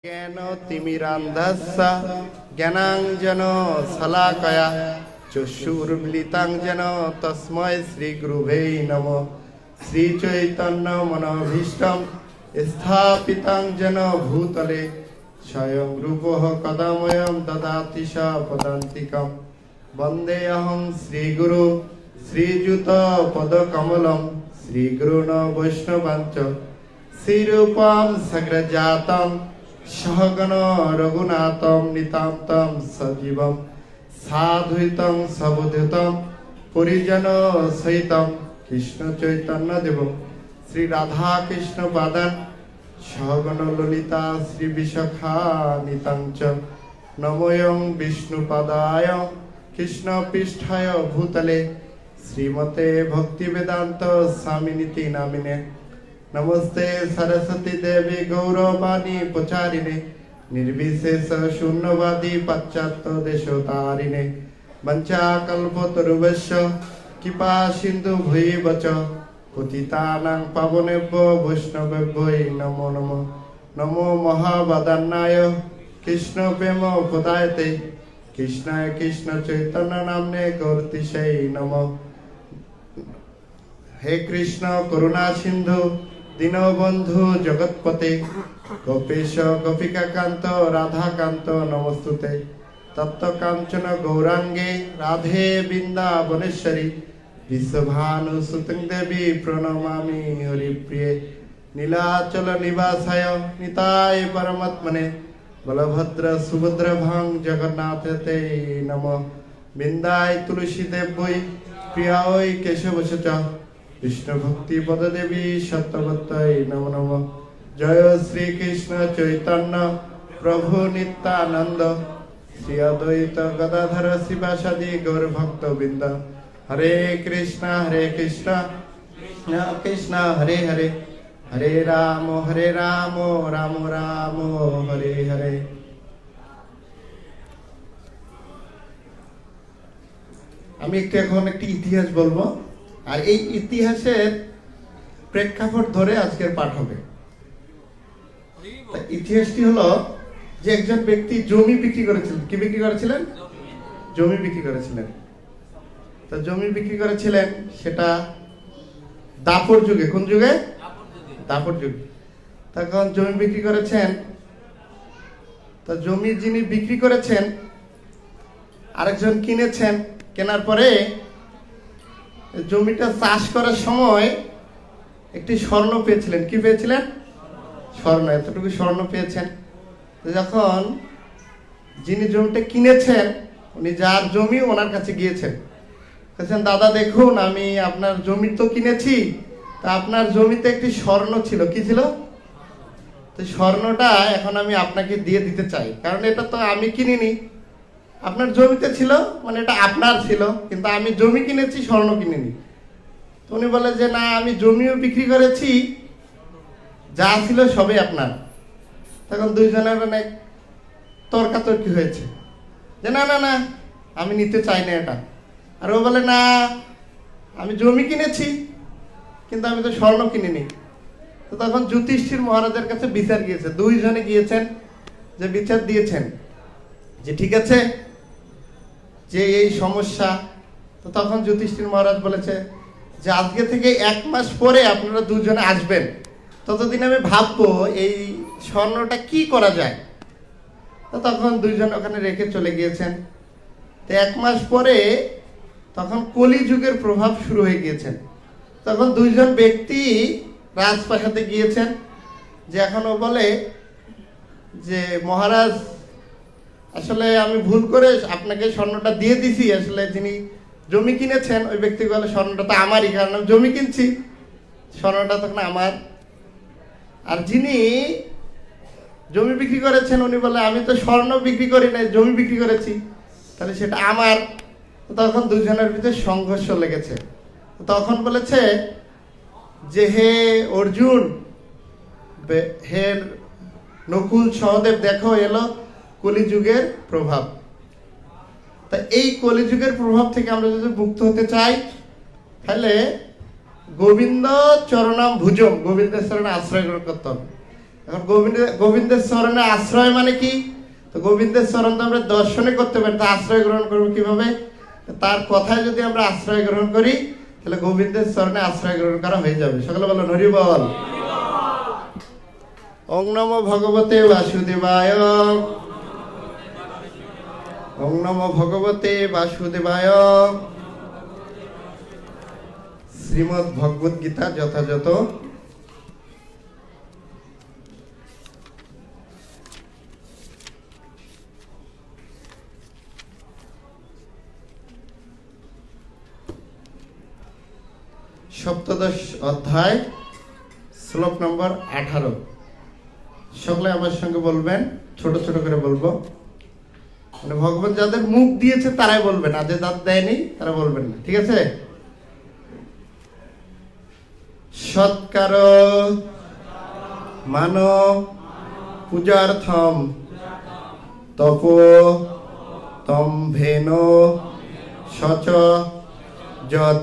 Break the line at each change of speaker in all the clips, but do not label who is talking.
জ্ঞান তিমিরান্ধস্য জ্ঞানাঞ্জন শলাকয়া চক্ষুর্মিলিতাঞ্জন তস্मै শ্রীগুরুবে নমঃ। শ্রীচৈতন্য মনোভীষ্টং স্থাপিতং যেন ভূতলে স্বয়ং রূপঃ কদাময়ং দদাতি স পদান্তিকং। বন্দেऽহং শ্রীগুরু শ্রীযুত পদকমলং শ্রীগুরুণ বৈষ্ণবাঞ্চ শ্রীরূপং সগ্রজাতং সহগণ রঘুনাথং নিতান্তং সজীবং সাধুইতং সবুধিতং পরিজন সহিতং কৃষ্ণ চৈতন্য দেবং শ্রী রাধা কৃষ্ণ পাদান সহগণ ললিতা শ্রী বিশাখানিতাং চ নমোয়ং বিষ্ণুপাদায় কৃষ্ণ পৃষ্ঠায় ভূতলে শ্রীমতে ভক্তিবেদান্ত স্বামিনীতি নামিনে। नमस्ते सरस्वती देवी गौरवाणी प्रचारिणे निर्विशेष शून्यवादी पाश्चात्य देशोतारिणे वंचाकल्पतरुभ्यश्च कृपा सिन्धु भूयैव च पतितानां पावनेभ्यो वैष्णवेभ्यो नमो नमः। नमो महावदन्नाय कृष्ण प्रेम उपदायते कृष्णाय कृष्ण चैतन्य नाम्ने गौरतिशै नमः। हे कृष्ण करुणा सिंधु दीनबंधु जगतपते गोपेश गोपिकाकांत राधाकांत नमस्तुते। तप्त कांचन गौरांगे राधे वृंदावनेश्वरी विश्वभानुसुते देवी प्रणमामि हरिप्रिये। नीलाचल निवासाय निताय परमात्मने बलभद्र सुभद्र भांग जगन्नाथ ते नमः। बिंदाय तुलसी देव्यै प्रियाय केशवश च विष्णु भक्ति पद देवी सत्यवत्तै नमो नमः। जय श्री कृष्ण चैतन्य प्रभु नित्यानंद श्री अद्वैत गदाधर शिवासादि गौर भक्त वृंद। हरे कृष्ण कृष्ण कृष्ण हरे हरे हरे राम राम राम हरे हरे। আমি এখন একটি ইতিহাস বলবো আর এই ইতিহাসের প্রেক্ষাপট ধরে আজকের পাঠ হবে। ইতিহাসটি হলো যে একজন ব্যক্তি জমি বিক্রি করেছিলেন। কি বিক্রি করেছিলেন? জমি বিক্রি করেছিলেন। তো জমি বিক্রি করেছিলেন সেটা দাপর যুগে। কোন যুগে? দাপর যুগে। তখন জমি বিক্রি করেছেন। তো জমি যিনি বিক্রি করেছেন আরেকজন কিনেছেন। কেনার পরে জমিটা চাষ করার সময় একটি স্বর্ণ পেয়েছিলেন। কি পেয়েছিলেন? স্বর্ণ। এতটুকু স্বর্ণ পেয়েছেন। যখন যিনি জমিটা কিনেছেন উনি যার জমি ওনার কাছে গিয়েছেন, বলছেন দাদা দেখুন আমি আপনার জমি তো কিনেছি, তা আপনার জমিতে একটি স্বর্ণ ছিল। কি ছিল? তো স্বর্ণটা এখন আমি আপনাকে দিয়ে দিতে চাই, কারণ এটা তো আমি কিনিনি, আপনার জমিতে ছিল, মানে এটা আপনার ছিল, কিন্তু আমি জমি কিনেছি স্বর্ণ কিনিনি। তো উনি বলে যে না আমি জমিও বিক্রি করেছি, যা ছিল সবই আপনার। তখন দুইজনের অনেক তর্কাতর্কি হয়েছে যে না না না আমি নিতে চাই না এটা। আর ও বলে না আমি জমি কিনেছি কিন্তু আমি তো স্বর্ণ কিনিনি। তো তখন যুধিষ্ঠির মহারাজের কাছে বিচার গিয়েছে, দুইজনে গিয়েছেন, যে বিচার দিয়েছেন যে ঠিক আছে যে এই সমস্যা। তো তখন যুধিষ্ঠির মহারাজ বলেছে যে আজকে থেকে 1 মাস পরে আপনারা দুজনে আসবেন, ততদিন আমি ভাববো এই স্বর্ণটা কি করা যায়। তো তখন দুইজন ওখানে রেখে চলে গিয়েছেন। তো 1 মাস পরে তখন কলিযুগের প্রভাব শুরু হয়ে গিয়েছেন। তখন দুইজন ব্যক্তি রাজপ্রাসাদে গিয়েছেন, যে এখনো বলে যে মহারাজ আসলে আমি ভুল করে আপনাকে স্বর্ণটা দিয়ে দিছি, আসলে যিনি জমি কিনেছেন ওই ব্যক্তি বলে স্বর্ণটা তো আমারই, কারণ আমি জমি কিনছি, স্বর্ণটা তখন আমার। আর যিনি জমি বিক্রি করেছেন উনি বলে আমি তো স্বর্ণ বিক্রি করি নাই, জমি বিক্রি করেছি, তাহলে সেটা আমার। তখন দুজনের ভিতরে সংঘর্ষ লেগেছে। তখন বলেছে যে হে অর্জুন, হে নকুল সহদেব, দেখো এলো কলিযুগের প্রভাব। তা এই কলিযুগের প্রভাব থেকে আমরা যদি মুক্ত হতে চাই তাহলে গোবিন্দ চরণাম ভুজম, গোবিন্দের চরণে আশ্রয় গ্রহণ করতে হবে। এখন গোবিন্দের চরণে আশ্রয় মানে কি? তো গোবিন্দের চরণ তো আমরা দর্শনে করতে পারি, তা আশ্রয় গ্রহণ করবো কিভাবে? তার কথায় যদি আমরা আশ্রয় গ্রহণ করি তাহলে গোবিন্দের চরণে আশ্রয় গ্রহণ করা হয়ে যাবে। সকলে বলেন হরি বল। ওং নমো ভগবতে বাসুদেবায়, ওং নমো ভগবতে বাসুদেবায়। শ্রীমদ্ ভগবদ গীতা যথাযথ সপ্তদশ অধ্যায় শ্লোক নম্বর 18। সকলে আমার সঙ্গে বলবেন, ছোট ছোট করে বলবো। মানে ভগবান যাদের মুখ দিয়েছে তারাই বলবেন, আর যে দাঁত দেয়নি তারা বলবেন না, ঠিক আছে? সৎকার মান পূজার্থম তপ তম্ভেন সচ যৎ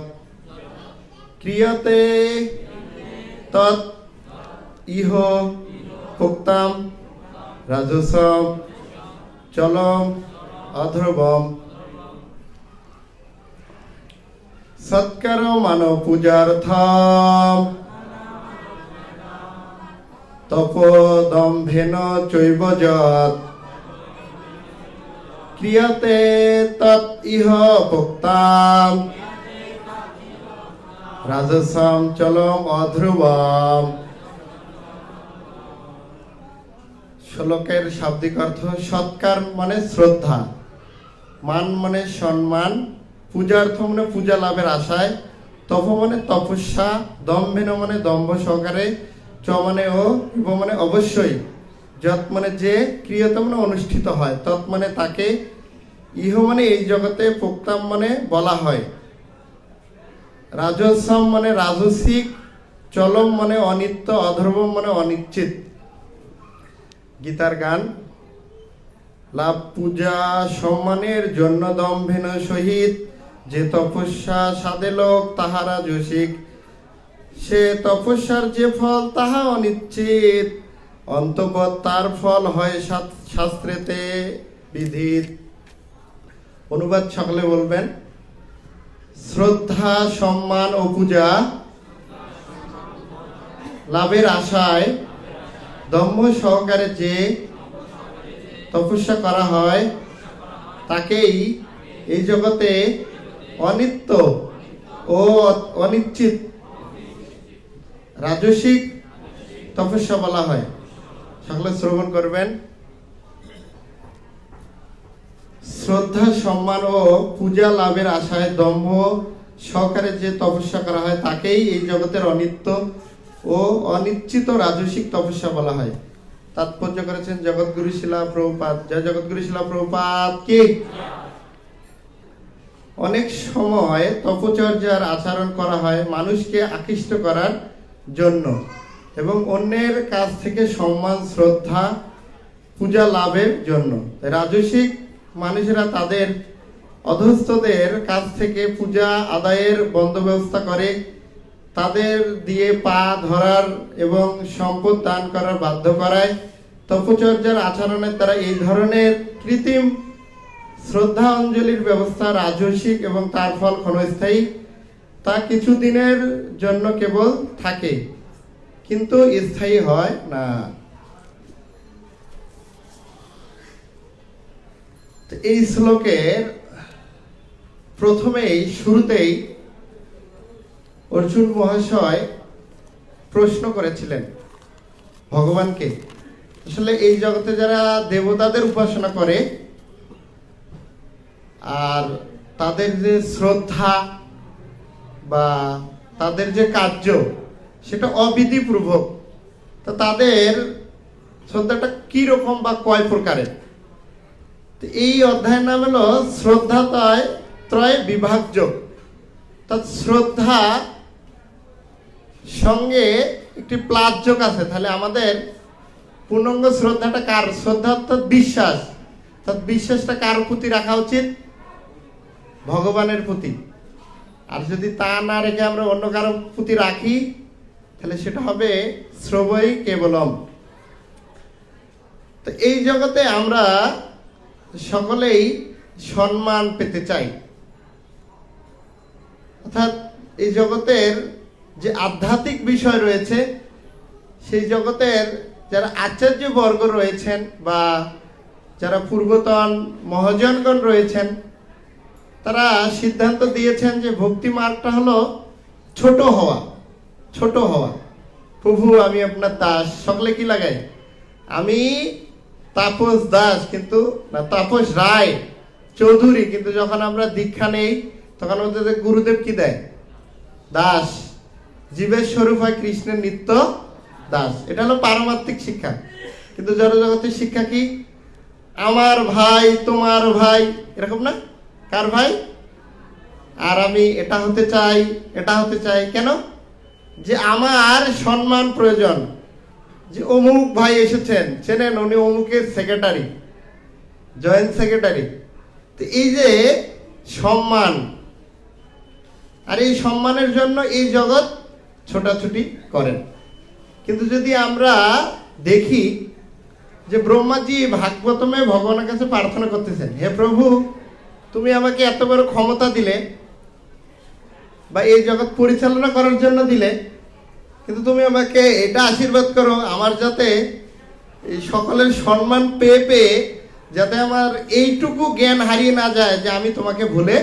ক্রিয়তে তৎ ইহ উক্তাম রাজসম চলম অধ্রবম। সৎকার মান পূজার্থম তপ দম্ভেন চৈব যৎ ক্রিয়তে তৎ ইহ উক্তাম রাজসম চলম অধ্রুবম। শ্লোকের শাব্দিক অর্থ: সৎকার মানে শ্রদ্ধা, মান মানে সম্মান, পূজার্থ মানে পূজা লাভের আশায়, তপ মানে তপস্যা, দম্ভেন মানে দম্ভ সহকারে, চ মানে ও, ইব মানে অবশ্যই, যৎ মানে যে, ক্রিয়ত মানে অনুষ্ঠিত হয়, তৎ মানে তাকে, ইহ মানে এই জগতে, পোক্তাম মানে বলা হয়, রাজসম মানে রাজসিক, চলম মানে অনিত্য, অধর্বম মানে অনিশ্চিত। গীতার গান: লাভ পূজা সম্মানের জন্য দম্ভেন সহিত, যে তপস্যা সাধে লোক তাহা রাজসিক, সে তপস্যার যে ফল তাহা অনিশ্চিত, অন্তবৎ তার ফল হয় শাস্ত্রেতে বিধিত। অনুবাদ সকলে বলবেন। শ্রদ্ধা, সম্মান ও পূজা লাভের আশায় দম্ভ সহকারে যে তপস্যা করা হয় তাকেই এই জগতে অনিত্য ও অনিশ্চিত রাজসিক তপস্যা বলা হয়। সকলে শ্রবণ করবেন। শ্রদ্ধা, সম্মান ও পূজা লাভের আশায় দম্ভ সহকারে যে তপস্যা করা হয় তাকেই এই জগতের অনিত্য ও অনিশ্চিত রাজসিক তপস্যা বলা হয়। তাৎপর্য করেছেন জগৎগুরু শিলা প্রভুপাদ। জয় জগৎগুরু শিলা প্রভুপাদ কি। অনেক সময় তপচর্যার আচরণ করা হয় মানুষকে আকৃষ্ট করার জন্য এবং অন্যের কাছ থেকে সম্মান, শ্রদ্ধা, পূজা লাভের জন্য। রাজসিক মানুষেরা তাদের অধস্তদের কাছ থেকে পূজা আদায়ের বন্দোবস্ত করে, তাদের দিয়ে পা ধরার এবং সম্পদ দান করার বাধ্য করায়। তপচর্যার আচরণের দ্বারা এই ধরনের কৃত্রিম শ্রদ্ধা অঞ্জলির ব্যবস্থা রাজসিক এবং তার ফল ক্ষণস্থায়ী। তা কিছুদিনের জন্য কেবল থাকে, কিন্তু স্থায়ী হয় না। এই শ্লোকের প্রথমেই শুরুতেই অর্জুন মহাশয় প্রশ্ন করেছিলেন ভগবানকে। আসলে এই জগতে যারা দেবতাদের উপাসনা করে আর তাদের যে শ্রদ্ধা বা তাদের যে কার্য সেটা অবিধিপূর্বক, তো তাদের শ্রদ্ধাটা কি রকম বা কয় প্রকারের। তো এই অধ্যায়ের নাম হলো শ্রদ্ধা ত্রয় বিভাজ্য। শ্রদ্ধা সঙ্গে একটি প্লাস যোগ আছে। তাহলে আমাদের পূর্ণাঙ্গ শ্রদ্ধাটা কার? শ্রদ্ধা অর্থাৎ বিশ্বাস। বিশ্বাসটা কার প্রতি রাখা উচিত? ভগবানের প্রতি। আর যদি তা না রেখে আমরা অন্য কারো প্রতি রাখি তাহলে সেটা হবে শ্রবই কেবলম, তো এই জগতে আমরা সকলেই সম্মান পেতে চাই, অর্থাৎ এই জগতের যে আধ্যাত্মিক বিষয় রয়েছে, সেই জগতের যারা আচার্যবর্গ রয়েছেন বা যারা পূর্বতন মহাজনগণ রয়েছেন, তারা সিদ্ধান্ত দিয়েছেন যে ভক্তি মার্গটা হলো ছোট হওয়া। ছোট হওয়া, প্রভু আমি আপনার দাস, সকলে কি লাগায়, আমি তাপস দাস কিন্তু না, তাপস রায় চৌধুরী, কিন্তু যখন আমরা দীক্ষা নেই তখন আমাদের গুরুদেব কি দেয়, দাস। জীবের স্বরূপ হয় কৃষ্ণের নিত্য দাস। এটা হলো পারমার্থিক শিক্ষা। কিন্তু জড়জগতের শিক্ষা কি, আমার ভাই তোমার ভাই, এরকম না, কার ভাই, আর আমি এটা হতে চাই, এটা হতে চাই। কেন? যে আমার সম্মান প্রয়োজন, যে অমুক ভাই এসেছেন, চেনেন, উনি অমুকের সেক্রেটারি, জয়েন্ট সেক্রেটারি। তো এই যে সম্মান, আর এই সম্মানের জন্য এই জগৎ ছোটাছুটি করেন। কিন্তু যদি আমরা দেখি যে ব্রহ্মাজি ভাগবতমে ভগবানের কাছে প্রার্থনা করতেছেন, হে প্রভু তুমি আমাকে এত বড় ক্ষমতা দিলে বা এই জগৎ পরিচালনা করার জন্য দিলে, কিন্তু তুমি আমাকে এটা আশীর্বাদ করো আমার যাতে এই সকলের সম্মান পেয়ে পেয়ে যাতে আমার এইটুকু জ্ঞান হারিয়ে না যায় যে আমি তোমাকে ভুলে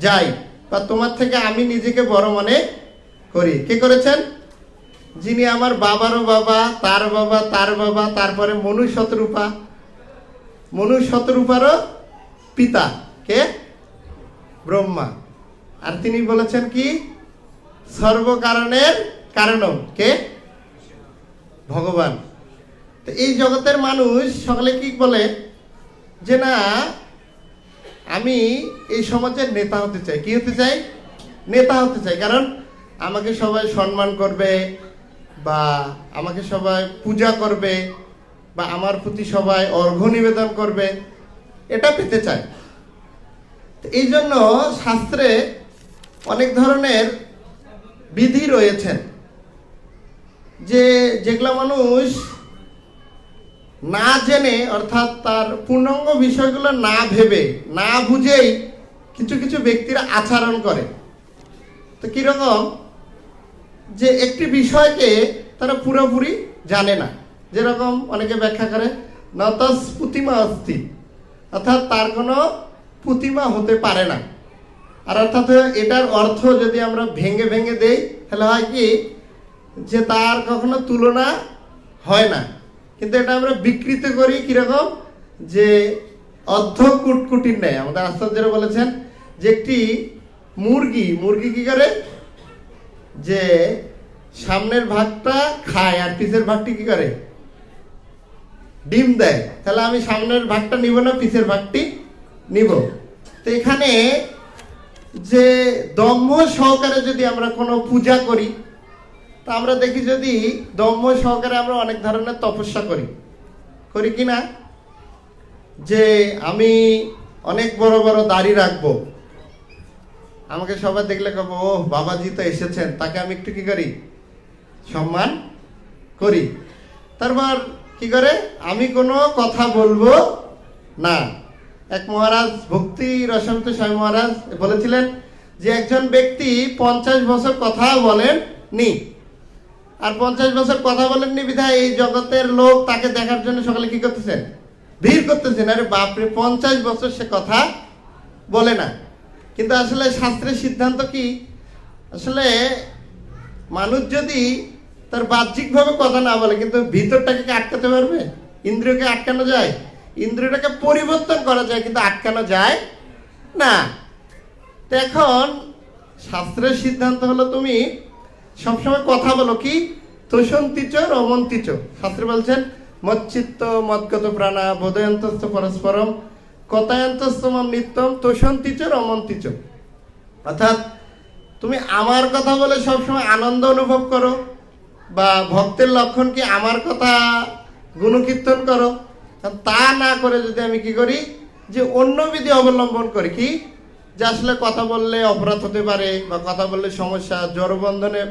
যাই বা তোমার থেকে আমি নিজেকে বড় মনে করি। কে করেছেন? যিনি আমার বাবারও বাবা, তার বাবা, তার বাবা, তারপরে মনু শতরূপা, মনু শতরূপারও পিতা কে? ব্রহ্মা। আর তিনি বলেছেন কি, সর্বকারণের কারণম কে? ভগবান। তো এই জগতের মানুষ সকলে কি বলে যে না, আমি এই সমাজের নেতা হতে চাই। কি হতে চাই? নেতা হতে চাই। কারণ আমাকে সবাই সম্মান করবে বা আমাকে সবাই পূজা করবে বা আমার প্রতি সবাই অর্ঘ্য নিবেদন করবে, এটা পেতে চায়। এই জন্য শাস্ত্রে অনেক ধরনের বিধি রয়েছেন যে যেগুলো মানুষ না জেনে, অর্থাৎ তার পূর্ণাঙ্গ বিষয়গুলো না ভেবে না বুঝেই কিছু কিছু ব্যক্তিরা আচরণ করে। তো কিরকম, যে একটি বিষয়কে তারা পুরোপুরি জানে না। যেরকম অনেকে ব্যাখ্যা করে নতস প্রতিমা অস্তি, অর্থাৎ তার কোনো প্রতিমা হতে পারে না। আর অর্থাৎ এটার অর্থ যদি আমরা ভেঙে ভেঙে দেই তাহলে হয় কি, যে তার কখনো তুলনা হয় না। কিন্তু এটা আমরা বিকৃত করি কিরকম, যে অর্ধ কুটকুটির নেয়। আমাদের আচার্যরা বলেছেন যে একটি মুরগি কি করে, যে সামনের ভাগটা খায় আর পিছের ভাগটি কি করে, ডিম দেয়। তাহলে আমি সামনের ভাগটা নিব না, পিছের ভাগটি নিব। তো এখানে যে দম্ভ সহকারে যদি আমরা কোনো পূজা করি, তা আমরা দেখি যদি দম্ভ সহকারে আমরা অনেক ধরনের তপস্যা করি কি না, যে আমি অনেক বড় বড় দাড়ি রাখবো, আমাকে সবাই দেখলে কব ও বাবাজি তো এসেছেন, তাকে আমি একটু কি করি, সম্মান করি। তারপর কি করে, আমি কোনো কথা বলবো না। এক মহারাজ ভক্তি রসান্ত স্বামী মহারাজ বলেছিলেন যে একজন ব্যক্তি 50 বছর কথা বলেননি, আর 50 বছর কথা বলেননি বিধায় এই জগতের লোক তাকে দেখার জন্য সকালে কি করতেছেন, ভিড় করতেছেন। আরে বাপরে, 50 বছর সে কথা বলে না। কিন্তু আসলে শাস্ত্রের সিদ্ধান্ত কি, আসলে মানুষ যদি তার বাহ্যিকভাবে কথা না বলে কিন্তু ভিতরটাকে কি আটকাতে পারবে? ইন্দ্রিয়কে আটকানো যায়? ইন্দ্রিয়টাকে পরিবর্তন করা যায় কিন্তু আটকানো যায় না। তো এখন শাস্ত্রের সিদ্ধান্ত হলো তুমি সবসময় কথা বলো কি, তোষন্তিচ রমন্তিচ। শাস্ত্রে বলছেন মচ্চিত্ত মদ্গত প্রাণা বোধয়ন্তস্থ পরস্পরম কথায়ন্তস্তম নিত্যম তোষন্তিচ রমন্তিচ। অর্থাৎ তুমি আমার কথা বলে সবসময় আনন্দ অনুভব করো, বা ভক্তের লক্ষণ কি আমার কথা গুণকীর্তন করো। তা না করে যদি আমি কি করি, যে অন্য বিধি অবলম্বন করি, কি যে আসলে কথা বললে অপরাধ হতে পারে বা কথা বললে সমস্যা, জড়বন্ধনে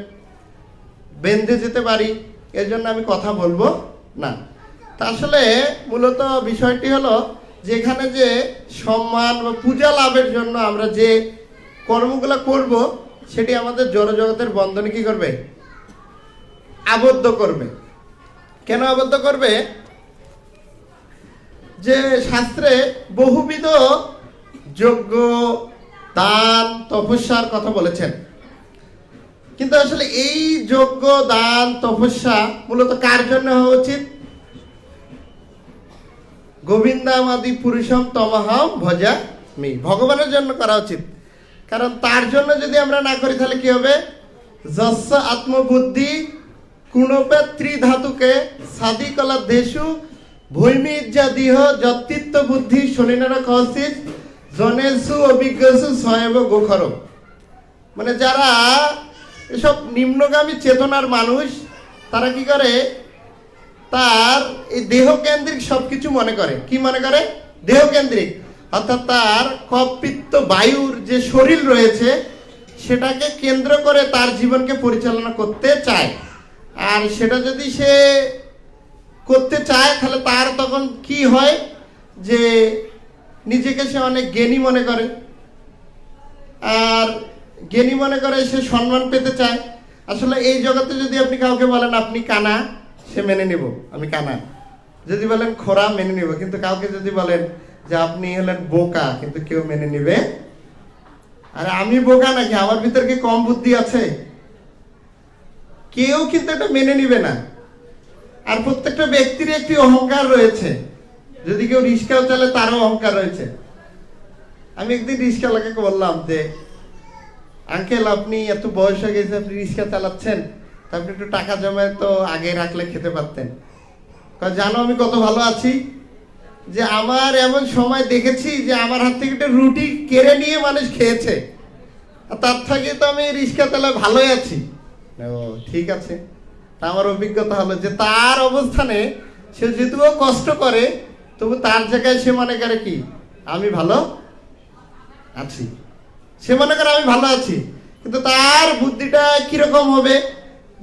বেঁধে যেতে পারি, এর জন্য আমি কথা বলবো না। তা আসলে মূলত বিষয়টি হলো যে এখানে যে সম্মান বা পূজা লাভের জন্য আমরা যে কর্মগুলো করব সেটি আমাদের জড়জগতের বন্ধনে কি করবে? আবদ্ধ করবে। কেন আবদ্ধ করবে? যে শাস্ত্রে বহুবিধ যজ্ঞ, দান, তপস্যার কথা বলেছেন, কিন্তু আসলে এই যজ্ঞ, দান, তপস্যা মূলত কার জন্য হওয়া উচিত? গোবিন্দামাদি পুরুষম তমহম ভজামি, ভগবানের জন্য করা উচিত। কারণ তার জন্য যদি আমরা না করি তাহলে কি হবে? যস্য আত্মবুদ্ধি কুণপে ত্রিধাতুকে সাদিকলা দেশু ভূমি ইজ্জাদিহ যত্তিত্ব বুদ্ধি শনিনারা কৌশিক জনেশু অভিজ্ঞসু স্বয়ব গোখর। মানে যারা এসব নিম্নগামী চেতনার মানুষ, তারা কি করে? তার এই দেহকেন্দ্রিক সবকিছু মনে করে। কি মনে করে? দেহকেন্দ্রিক। অর্থাৎ তার কপিত্ত বায়ুর যে শরীর রয়েছে সেটাকে কেন্দ্র করে তার জীবনকে পরিচালনা করতে চায়। আর সেটা যদি সে করতে চায় তাহলে তার তখন কি হয়? যে নিজেকে সে অনেক জ্ঞানী মনে করে, আর জ্ঞানী মনে করে সে সম্মান পেতে চায়। আসলে এই জগতে যদি আপনি কাউকে বলেন আপনি কানা, সে মেনে নিব আমি কানা। যদি বলেন খোরা, মেনে নিব। কিন্তু কাউকে যদি বলেন যে আপনি হলেন বোকা, কিন্তু কেউ মেনে নিবে। আরে আমি বোকা নাকি? আমার ভিতর কি কম বুদ্ধি আছে? কেউ কিন্তু এটা মেনে নিবে না। আর প্রত্যেকটা ব্যক্তির একটি অহংকার রয়েছে। যদি কেউ রিস্কাও চালে তারও অহংকার রয়েছে। আমি একদিন রিস্কাওয়ালাকে বললাম যে আঙ্কেল, আপনি এত বয়স হয়ে গেছে, আপনি রিস্কা চালাচ্ছেন, তা আপনি একটু টাকা জমায় তো আগে রাখলে খেতে পারতেন। জানো আমি কত ভালো আছি? যে আমার এমন সময় দেখেছি যে আমার হাত থেকে একটা রুটি কেড়ে নিয়ে মানুষ খেয়েছে, আর তার থেকে তো আমি রিস্কা চালায় ভালোই আছি। ও ঠিক আছে। তা আমার অভিজ্ঞতা হলো যে তার অবস্থানে সে যেহেতুও কষ্ট করে, তবু তার জায়গায় সে মনে করে কি আমি ভালো আছি। সে মনে করে আমি ভালো আছি, কিন্তু তার বুদ্ধিটা কিরকম হবে?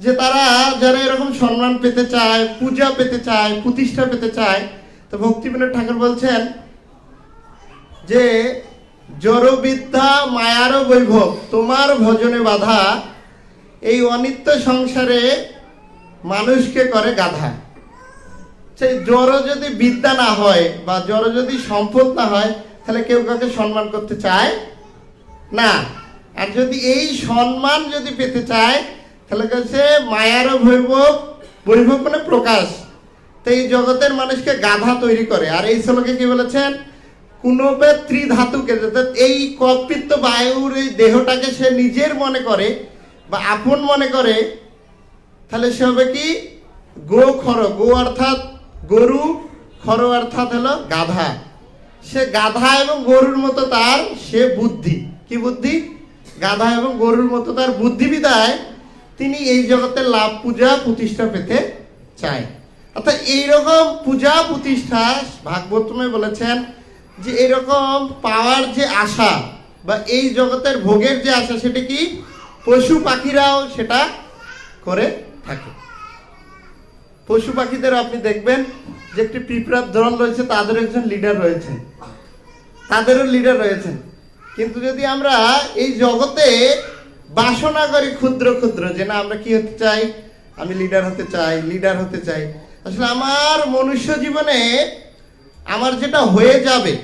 যে তারা যারা এরকম সম্মান পেতে চায়, পূজা পেতে চায়, প্রতিষ্ঠা পেতে চায়, তো ভক্তিবিনোদ ঠাকুর বলছেন যে জড়বিদ্যা মায়ার বৈভব তোমার ভজনে বাধা, এই অনিত্য সংসারে মানুষকে করে গাধা। সেই জড় যদি বিদ্যা না হয় বা জড় যদি সম্পদ না হয় তাহলে কেউ কাউকে সম্মান করতে চায় না। আর যদি এই সম্মান যদি পেতে চায় তাহলে কাছে মায়ারও বৈভব, বৈভব মানে প্রকাশ, তো এই জগতের মানুষকে গাধা তৈরি করে। আর এই শ্লোকে কি বলেছেন? কুণপে ত্রিধাতুকে, এই কপিত্ত বায়ুর এই দেহটাকে সে নিজের মনে করে বা আপন মনে করে, তাহলে সে হবে কি? গো খর। গো অর্থাৎ গরু, খর অর্থাৎ হলো গাধা। সে গাধা এবং গরুর মতো তার সে বুদ্ধি। কি বুদ্ধি? গাধা এবং গরুর মতো তার বুদ্ধি বিদায় তিনি এই জগতের লাভ, পূজা, প্রতিষ্ঠা পেতে চায়। অর্থাৎ এইরকম পূজা প্রতিষ্ঠা ভাগবতমে বলেছেন যে এরকম পাওয়ার যে আশা বা এই জগতের ভোগের যে আশা, সেটা কি পশু পাখিরাও সেটা করে থাকে। পশু পাখিদের আপনি দেখবেন যে একটি পিঁপড়ার দল রয়েছে, তাদের একজন লিডার রয়েছেন, তাদেরও লিডার রয়েছেন। কিন্তু যদি আমরা এই জগতে বাসনা করি ক্ষুদ্র ক্ষুদ্র, যে না আমরা কি হতে চাই? আমি লিডার হতে চাই, লিডার হতে চাই। আসলে আমার মনুষ্য জীবনে আমার যেটা হয়ে যাবে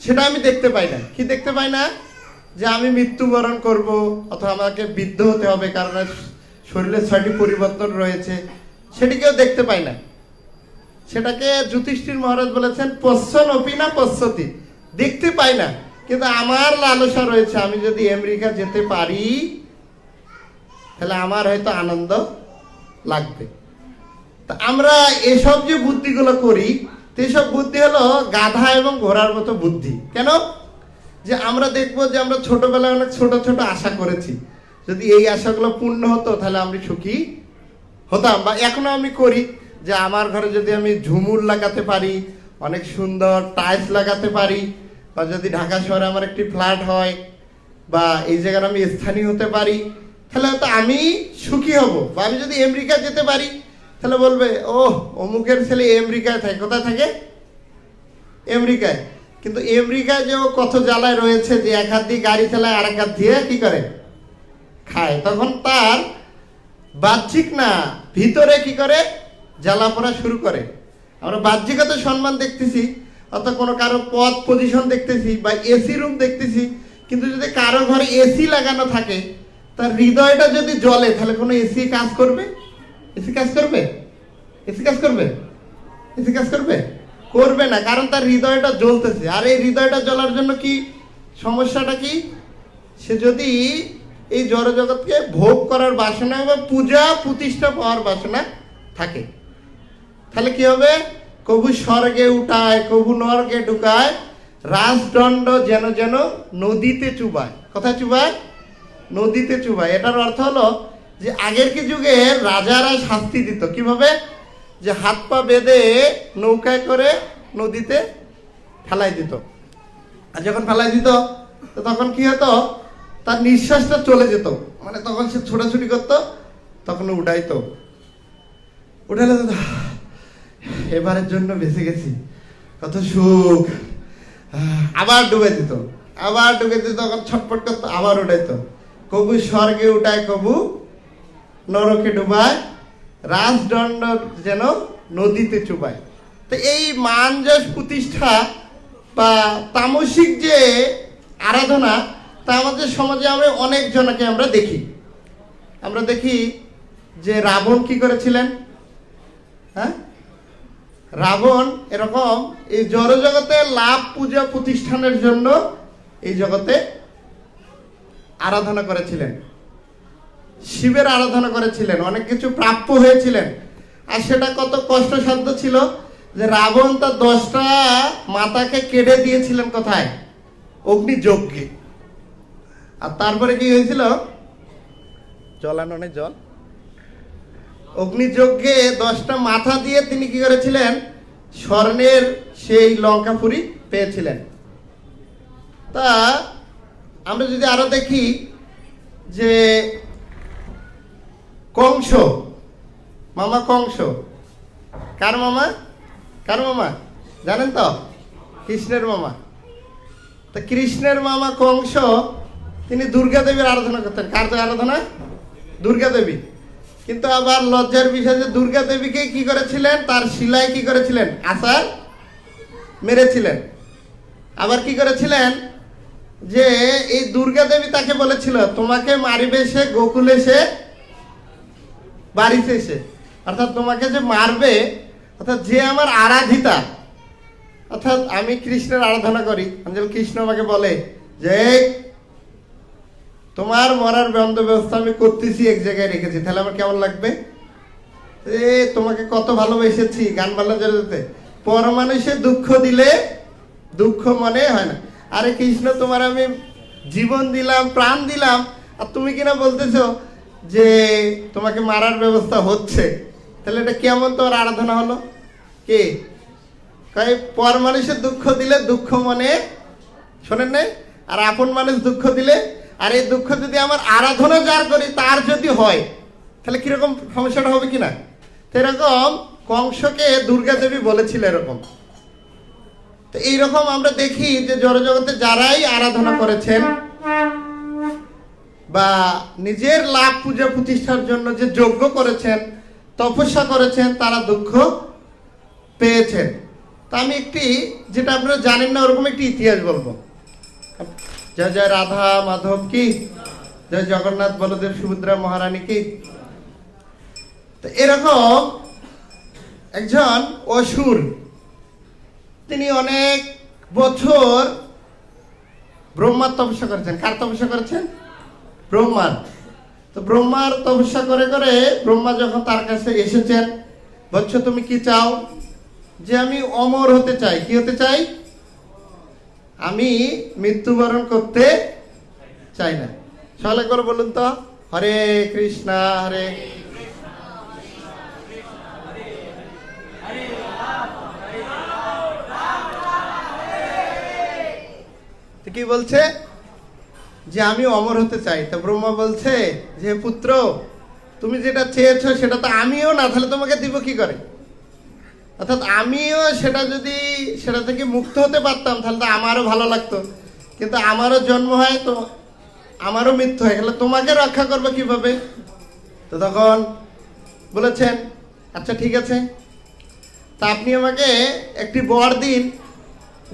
সেটা আমি দেখতে পাই না। কি দেখতে পাই না? যে আমি মৃত্যুবরণ করব, অথবা আমাকে বৃদ্ধ হতে হবে কারণ শরীরের 6টি পরিবর্তন রয়েছে, সেটি কেউ দেখতে পাই না। সেটাকে যুধিষ্ঠির মহারাজ বলেছেন পশ্যন অপি না পশ্যতি, দেখতে পাই না। কিন্তু আমার লালসা রয়েছে, আমি যদি আমেরিকা যেতে পারি তাহলে আমার হয়তো আনন্দ লাগবে। তা আমরা এসব যে বুদ্ধিগুলো করি, সেসব বুদ্ধি হলো গাধা এবং ঘোড়ার মতো বুদ্ধি। কেন? যে আমরা দেখবো যে আমরা ছোটবেলায় অনেক ছোট ছোট আশা করেছি, যদি এই আশাগুলো পূর্ণ হতো তাহলে আমি সুখী হতাম। বা এখনো আমি করি যে আমার ঘরে যদি আমি ঝুমুর লাগাতে পারি, অনেক সুন্দর টাইলস লাগাতে পারি, বা যদি ঢাকা শহরে আমার একটি ফ্ল্যাট হয়, বা এই জায়গায় আমি স্থানীয় হতে পারি, তাহলে হয়তো আমি সুখী হব। বা আমি যদি আমেরিকা যেতে পারি তাহলে বলবে ও অমুকের ছেলে আমেরিকায় থাকে। কোথায় থাকে? আমেরিকায়। কিন্তু আমেরিকায় যে ও কত জ্বালায় রয়েছে, যে এক হাত দিয়ে গাড়ি চালায় আর এক হাত দিয়ে কি করে খায়, তখন তার বাহ্যিক না ভিতরে কি করে জ্বালা পড়া শুরু করে। আমরা বাহ্যিকত সম্মান দেখতেছি, অর্থাৎ কোনো কারো পদ পজিশন দেখতেছি বা এসি রুম দেখতেছি, কিন্তু যদি কারো ঘরে এসি লাগানো থাকে, তার হৃদয়টা যদি জ্বলে, তাহলে কোনো এসি কাজ করবে? এসি কাজ করবে? এসি কাজ করবে? এসি কাজ করবে? করবে না, কারণ তার হৃদয়টা জ্বলতেছে। আর এই হৃদয়টা জ্বলার জন্য কি সমস্যাটা কি? সে যদি এই জড়জগৎকে ভোগ করার বাসনা বা পূজা প্রতিষ্ঠা পাওয়ার বাসনা থাকে, তাহলে কি হবে? কবু স্বর্গে উঠায়, কবু নরকে ঢুকায়, রাজদণ্ড যেন যেন নদীতে চুবায়। কোথায় চুবায়? নদীতে চুবায়। এটার অর্থ হলো যে আগের কি যুগে রাজারা শাস্তি দিত কিভাবে? যে হাত পা বেঁধে নৌকায় করে নদীতে ফেলাই দিত। আর যখন ফেলাই দিত তখন কি হতো? তার নিঃশ্বাসটা চলে যেত, মানে তখন সে ছোটাছুটি করতো, তখন উঠাইতো। উঠালে তো এবারের জন্য বেঁচে গেছি, কত সুখ। আবার ডুবে দিত, আবার ডুবে দিত, তখন ছটফট করতো, আবার উঠাইতো। কবু স্বর্গে উঠায়, কবু নরকে ডুবায়, রাজদণ্ড যেন নদীতে চুবায়। তো এই মান যশ প্রতিষ্ঠা বা তামসিক যে আরাধনা, তা আমাদের সমাজে আমরা অনেক জনকে আমরা দেখি। আমরা দেখি যে রাবণ কি করেছিলেন। হ্যাঁ, রাবণ এরকম এই জড়জগতে লাভ পূজা প্রতিষ্ঠানের জন্য এই জগতে আরাধনা করেছিলেন, শিবের আরাধনা করেছিলেন, অনেক কিছু প্রাপ্য হয়েছিলেন। আর সেটা কত কষ্টসাধ্য ছিল যে রাবণ তার 10টা মাতাকে কেটে দিয়েছিলেন কোথায়? অগ্নিযজ্ঞে। আর তারপরে কি হয়েছিল? জলাননে জল, অগ্নিযজ্ঞে 10টা মাথা দিয়ে তিনি কি করেছিলেন? স্বর্ণের সেই লঙ্কাপুরি পেয়েছিলেন। তা আমরা যদি আরো দেখি যে কংস, মামা কংস, কার মামা? কার মামা জানেন তো? কৃষ্ণের মামা। তা কৃষ্ণের মামা কংস তিনি দুর্গা দেবীর আরাধনা করতেন। কার আরাধনা? দুর্গা দেবী। কিন্তু আবার লজ্জার বিষয় যে দুর্গা দেবীকে কি করেছিলেন? তার শিলায় কি করেছিলেন? আছাড় মেরেছিলেন। আবার কি করেছিলেন? যে এই দুর্গা দেবী তাকে বলেছিল তোমাকে মারিবে সে গোকুলে সে বাড়িতে এসে, অর্থাৎ তোমাকে যে মারবে, অর্থাৎ যে আমার আরাধিতা, অর্থাৎ আমি কৃষ্ণের আরাধনা করি, কৃষ্ণ আমাকে বলে যে তোমার মরার বন্দোবস্ত আমি করতেছি, এক জায়গায় রেখেছি, তাহলে আমার কেমন লাগবে? তোমাকে কত ভালোবেসেছি, গান বাজনা জড়িয়ে, পর মানুষে দুঃখ দিলে দুঃখ মনে হয় না। আরে কৃষ্ণ, তোমার আমি জীবন দিলাম, প্রাণ দিলাম, আর তুমি কিনা বলতেছো যে তোমাকে মারার ব্যবস্থা হচ্ছে, তাহলে এটা কেমন তোমার আরাধনা হলো? কে পর মানুষের দুঃখ দিলে দুঃখ মনে, শোনেন নাই? আর আপন মানুষ দুঃখ দিলে, আর এই দুঃখ যদি আমার আরাধনা যার করি তার যদি হয়, তাহলে কিরকম সমস্যাটা হবে কিনা? এরকম কংসকে দুর্গা দেবী বলেছিল এরকম। তো এইরকম আমরা দেখি যে জড়জগতে যারাই আরাধনা করেছেন বা নিজের লাভ পূজা প্রতিষ্ঠার জন্য যে যজ্ঞ করেছেন, তপস্যা করেছেন, তারা দুঃখ পেয়েছেন। তা আমি একটি, যেটা আপনারা জানেন না ওরকম একটি ইতিহাস বলবো। জয় জয় রাধা মাধব কি, জয় জগন্নাথ বলদেব সুভদ্রা মহারানী কি। তো এরকম একজন অসুর, তিনি অনেক বছর ব্রহ্মার তপস্যা করেছেন। কার তপস্যা করেছেন? ব্রহ্মার। তো ব্রহ্মার তপস্যা করে করে ব্রহ্মা যখন তার কাছে এসেছেন, বলছো তুমি কি চাও? যে আমি অমর হতে চাই। কি হতে চাই? আমি মৃত্যুবরণ করতে চাই না। সকালে করে বলুন তো, হরে কৃষ্ণ হরে কি বলছে? যে আমি অমর হতে চাই। তো ব্রহ্মা বলছে যে পুত্র, তুমি যেটা চেয়েছো সেটা তো আমিও না, তাহলে তোমাকে দিব কি করে? অর্থাৎ আমিও সেটা থেকে মুক্ত হতে পারতাম, তাহলে তো আমারও ভালো লাগতো। কিন্তু আমারও জন্ম হয়, তো আমারও মৃত্যু হয়, তাহলে তোমাকে রক্ষা করবো কিভাবে? তো তখন বলেছেন, আচ্ছা ঠিক আছে, তা আপনি আমাকে একটি বর দিন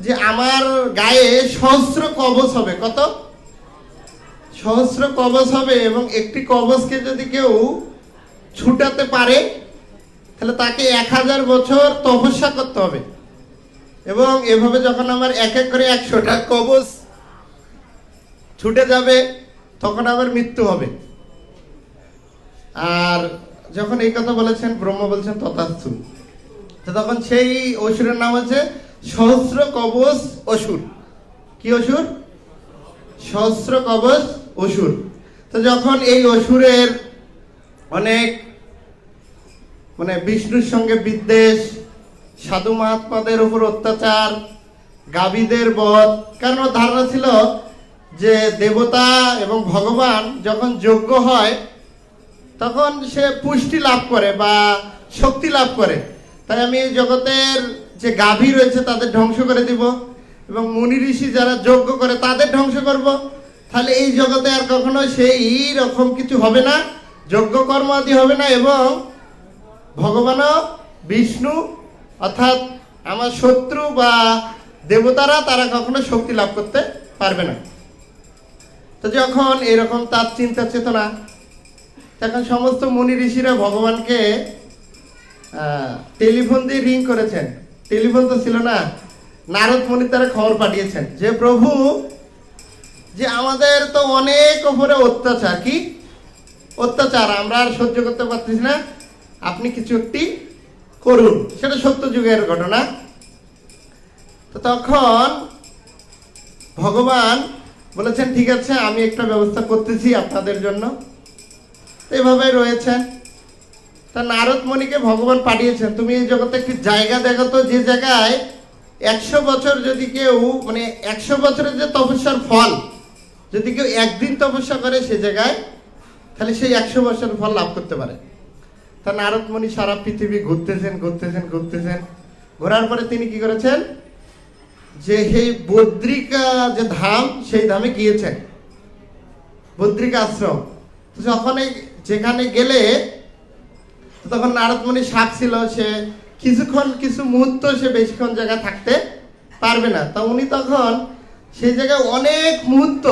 যে আমার গায়ে সহস্র কবচ হবে। কত? সহস্র কবচ হবে, এবং একটি কবচকে যদি কেউ ছুটাতে পারে তাহলে তাকে 1000 বছর তপস্যা করতে হবে, এবং এভাবে যখন আমার এক এক করে 100টা কবচ ছুটে যাবে তখন আমার মৃত্যু হবে। আর যখন এই কথা বলেছেন, ব্রহ্মা বলছেন তথাস্তু। তো তখন সেই অসুরের নাম হচ্ছে সহস্র কবচ অসুর। কি অসুর? সহস্র কবচ অসুর। তো যখন এই অসুরের অনেক বিষ্ণুর সঙ্গে বিদ্বেষ, সাধু মহাত্মাদের উপর অত্যাচার, গাভীদের বধ, কারণ ওর ধারণা ছিল যে দেবতা এবং ভগবান যখন যজ্ঞ হয় তখন সে পুষ্টি লাভ করে বা শক্তি লাভ করে, তাই আমি এই জগতের যে গাভী রয়েছে তাদের ধ্বংস করে দিব, এবং মুনি ঋষি যারা যজ্ঞ করে তাদের ধ্বংস করব। তাহলে এই জগতে আর কখনো সেই রকম কিছু হবে না, যজ্ঞ কর্ম আদি হবে না, এবং ভগবানও বিষ্ণু অর্থাৎ আমার শত্রু বা দেবতারা তারা কখনো শক্তি লাভ করতে পারবে না। তো যখন এরকম তার চিন্তা চেতনা, তখন সমস্ত মুনি ঋষিরা ভগবানকে টেলিফোন দিয়ে রিং করেছেন। টেলিফোন তো ছিল না, নারদ মুনি তারা খবর পাঠিয়েছেন যে প্রভু, যে আমাদের তো অনেক উপরে অত্যাচার, কি অত্যাচার আমরা আর সহ্য করতে পারতেছি না, আপনি কিছু একটি করুন। সেটা সত্য যুগের ঘটনা। তো তখন ভগবান বলেছেন ঠিক আছে, আমি একটা ব্যবস্থা করতেছি আপনাদের জন্য। এভাবে রয়েছে। তা নারদ মুনিকে ভগবান পাঠিয়েছেন, তুমি এই জগতে একটি জায়গা দেখো তো, যে জায়গায় 100 বছর যদি কেউ 100 বছরের যে তপস্যার ফল যদি কেউ একদিন তপস্যা করে সে জায়গায়, তাহলে সেই 100 বছরের ফল লাভ করতে পারে। তা নারদ মুনি সারা পৃথিবী ঘুরতেছেন। ঘোরার পরে তিনি কি করেছেন, যে এই বদ্রিকা যে ধাম, সেই ধামে গিয়েছেন, বদ্রিকা আশ্রম। তো যখন যেখানে গেলে তখন নারদ মুনি সাপ ছিল, সে কিছু মুহূর্ত সে বেশিক্ষণ জায়গায় থাকতে পারবে না। তা উনি তখন সেই জায়গায় অনেক মুহূর্ত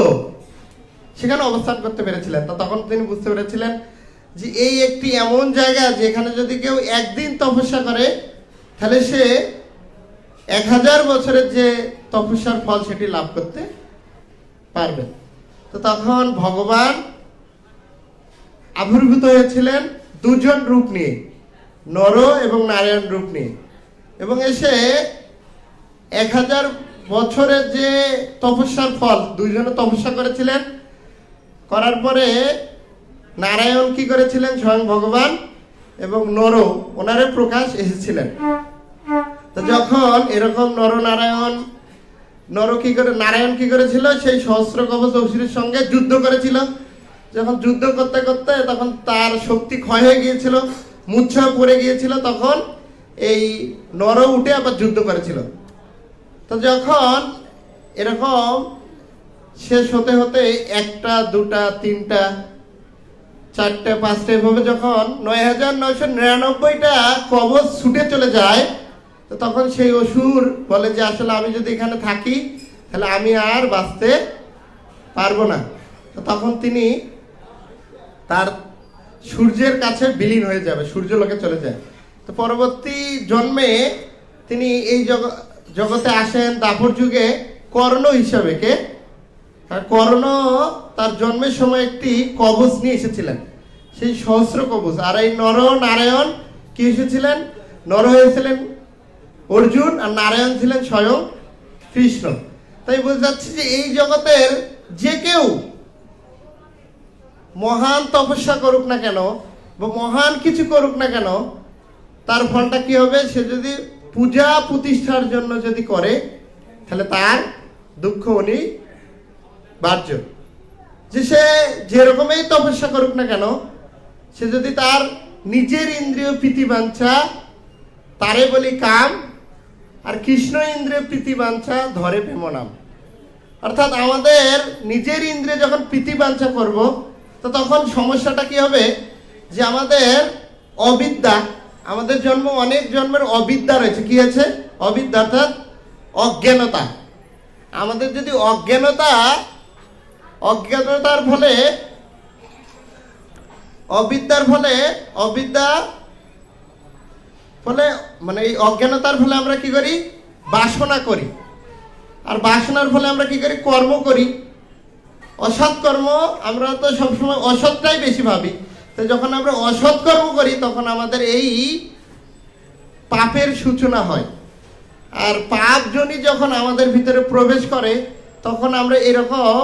সেখানে অবস্থান করতে পেরেছিলেন। তো তখন তিনি বুঝতে পেরেছিলেন যে এই একটি এমন জায়গা যেখানে যদি কেউ একদিন তপস্যা করে তাহলে সে 1000 বছরের যে তপস্যার ফল সেটি লাভ করতে পারবে। তো তখন ভগবান আবির্ভূত হয়েছিলেন 2 রূপ নিয়ে, নর এবং নারায়ণ রূপ নিয়ে, এবং এসে 1000 বছরের যে তপস্যার ফল 2জনে তপস্যা করেছিলেন। করার পরে নারায়ণ কি করেছিলেন, স্বয়ং ভগবান, এবং নর ওনারে প্রকাশ এসেছিলেন। তো যখন এরকম নারায়ণ কি করেছিল, সেই সহস্র কবচ অসুরের সঙ্গে যুদ্ধ করেছিল। যখন যুদ্ধ করতে করতে তখন তার শক্তি ক্ষয় হয়ে গিয়েছিল, মূর্ছা পড়ে গিয়েছিল, তখন এই নর উঠে আবার যুদ্ধ করেছিল। তো যখন এরকম শেষ হতে হতে 1টা 2টা 3টা 4টা 5টা এভাবে যখন 9999টা কবচ ছুটে চলে যায়, তো তখন সেই অসুর বলে যে আসলে আমি যদি এখানে থাকি তাহলে আমি আর বাঁচতে পারবো না। তো তখন তিনি তার সূর্যের কাছে বিলীন হয়ে যাবে, সূর্যলোকে চলে যায়। তো পরবর্তী জন্মে তিনি এই জগতে আসেন দাপর যুগে কর্ণ হিসাবে। কর্ণ তার জন্মের সময় একটি কবচ নিয়ে এসেছিলেন, সেই সহস্র কবচ। আর এই নর নারায়ণ কি এসেছিলেন, নর হয়েছিলেন অর্জুন আর নারায়ণ ছিলেন স্বয়ং কৃষ্ণ। তাই বোঝা যাচ্ছে যে এই জগতের যে কেউ মহান তপস্যা করুক না কেন বা মহান কিছু করুক না কেন, তার ফলটা কি হবে, সে যদি পূজা প্রতিষ্ঠার জন্য যদি করে তাহলে তার দুঃখ উনি বার্য। যে সে যেরকমই তপস্যা করুক না কেন, সে যদি তার নিজের ইন্দ্রিয় প্রীতিবাঞ্ছা তারে বলি কাম, আর কৃষ্ণ ইন্দ্রিয় প্রীতিবাঞ্ছা ধরে প্রেম নাম। অর্থাৎ আমাদের নিজের ইন্দ্রিয় যখন প্রীতিবাঞ্ছা করব, তো তখন সমস্যাটা কি হবে, যে আমাদের অবিদ্যা, আমাদের জন্ম অনেক জন্মের অবিদ্যা রয়েছে। কি আছে? অবিদ্যা, অর্থাৎ অজ্ঞানতা। আমাদের যদি অজ্ঞানতার ফলে, অবিদ্যার ফলে মানে এই অজ্ঞানতার ফলে আমরা কি করি? বাসনা করি। আর বাসনার ফলে আমরা কি করি? কর্ম করি, অসৎ কর্ম। আমরা তো সবসময় অসৎটাই বেশি ভাবি। তো যখন আমরা অসৎ কর্ম করি, তখন আমাদের এই পাপের সূচনা হয়। আর পাপ জনি যখন আমাদের ভিতরে প্রবেশ করে, তখন আমরা এরকম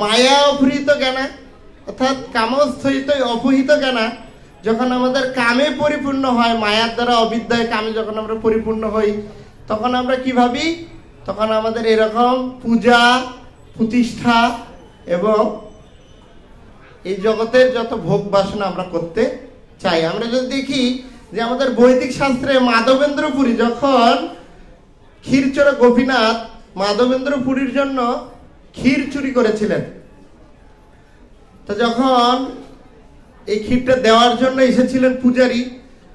মায়া অপহৃত জ্ঞানা, অর্থাৎ কামস্থিত অপহৃত জ্ঞানা যখন আমাদের কামে পরিপূর্ণ হয়, মায়ার দ্বারা অবিদ্যায় কামে যখন আমরা পরিপূর্ণ হই, তখন আমরা কি ভাবি? তখন আমাদের এরকম পূজা প্রতিষ্ঠা এবং এই জগতের যত ভোগ বাসনা আমরা করতে চাই। আমরা যদি দেখি যে আমাদের বৈদিক শাস্ত্রে মাধবেন্দ্রপুরী যখন ক্ষীরচোরা গোপীনাথ মাধবেন্দ্রপুরীর জন্য ক্ষীর চুরি করেছিলেন, তো যখন এই ক্ষীরটা দেওয়ার জন্য এসেছিলেন পূজারী,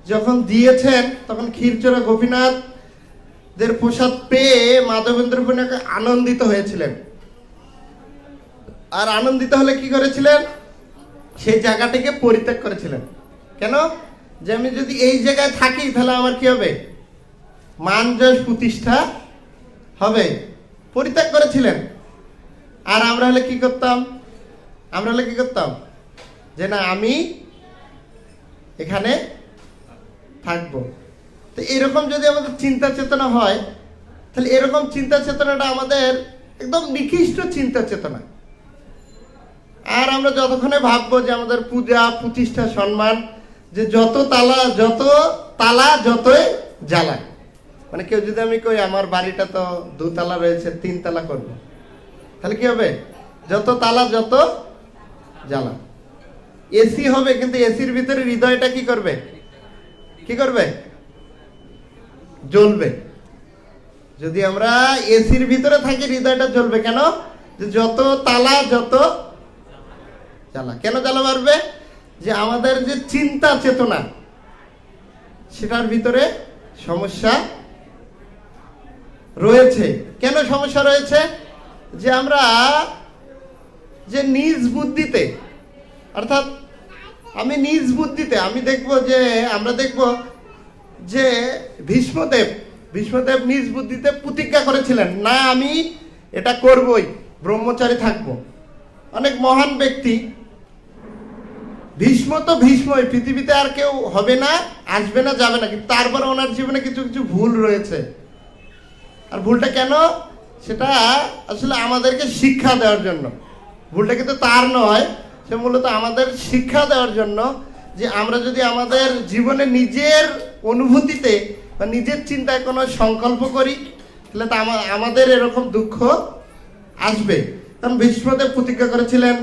যখন দিয়েছেন, তখন ক্ষীরচোরা গোপীনাথদের প্রসাদ পেয়ে মাধবেন্দ্রপুরী আনন্দিত হয়েছিলেন। আর আনন্দিত হলে কি করেছিলেন? সেই জায়গাটিকে পরিত্যাগ করেছিলেন। কেন? যে আমি যদি এই জায়গায় থাকি, তাহলে আমার কি হবে? মান যশ প্রতিষ্ঠা হবে। পরিত্যাগ করেছিলেন। আর আমরা হলে কি করতাম? যে না, আমি এখানে থাকবো। তো এরকম যদি আমাদের চিন্তা চেতনা হয়, তাহলে এরকম চিন্তা চেতনাটা আমাদের একদম নিকৃষ্ট চিন্তা চেতনা। আর আমরা যতক্ষণে ভাববো যে আমাদের পূজা প্রতিষ্ঠা সম্মান, যে যত তালা যতই জ্বালা। মানে কেউ যদি আমি কই আমার বাড়িটা তো 2 তালা রয়েছে, 3 তালা করবো, তাহলে কি হবে? যত তালা যত জ্বালা। এসি হবে, কিন্তু এসির ভিতরে হৃদয়টা কি করবে? জ্বলবে। যদি আমরা এসির ভিতরে থাকি, হৃদয়টা জ্বলবে। কেন? যে যত তালা যত জ্বালা। কেন জ্বালা বাড়বে? যে আমাদের যে চিন্তা চেতনা, সেটার ভিতরে সমস্যা রয়েছে। কেন সমস্যা রয়েছে? যে আমরা যে নিজ বুদ্ধিতে, অর্থাৎ আমি নিজ বুদ্ধিতে আমরা দেখব যে ভীষ্মদেব নিজ বুদ্ধিতে প্রতিজ্ঞা করেছিলেন, না আমি এটা করবই, ব্রহ্মচারী থাকবো। অনেক মহান ব্যক্তি, ভীষ্ম তো ভীষ্মই, পৃথিবীতে আর কেউ হবে না, আসবে না, যাবে না, কিন্তু তারপরে ওনার জীবনে কিছু কিছু ভুল রয়েছে। আর ভুলটা কেন? সেটা আসলে আমাদেরকে শিক্ষা দেওয়ার জন্য। ভুলটা কিন্তু তার নয়, সে মূলত আমাদের শিক্ষা দেওয়ার জন্য, যে আমরা যদি আমাদের জীবনে নিজের অনুভূতিতে বা নিজের চিন্তায় কোনো সংকল্প করি, তাহলে তা আমাদের এরকম দুঃখ আসবে। কারণ ভীষ্মদেব প্রতিজ্ঞা করেছিলেন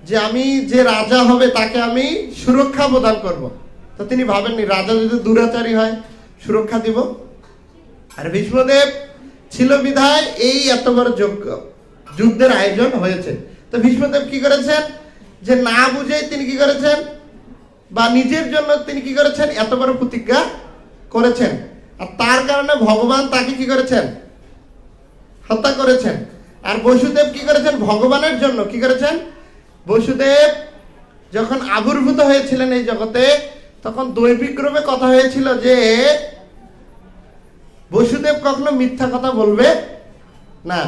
যে আমি যে রাজা হবে তাকে আমি সুরক্ষা প্রদান করব। তো তিনি ভাবেননি রাজা যদি দুরাচারী হয় সুরক্ষা দিব। আর ভীষ্মদেব ছিল বিধায় এই এত বড় যুদ্ধের আয়োজন হয়েছে। তো ভীষ্মদেব কি করেছেন? যে না বুঝে তিনি কি করেছেন, বা নিজের জন্য তিনি কি করেছেন? এত বড় প্রতিজ্ঞা করেছেন। আর তার কারণে ভগবান তাকে কি করেছেন? হত্যা করেছেন। আর বসুদেব কি করেছেন? ভগবানের জন্য কি করেছেন? বসুদেব যখন আবির্ভূত হয়েছিলেন এই জগতে, তখন দৈবিক রূপে কথা হয়েছিল যে বসুদেব কখনো মিথ্যা কথা বলবে না।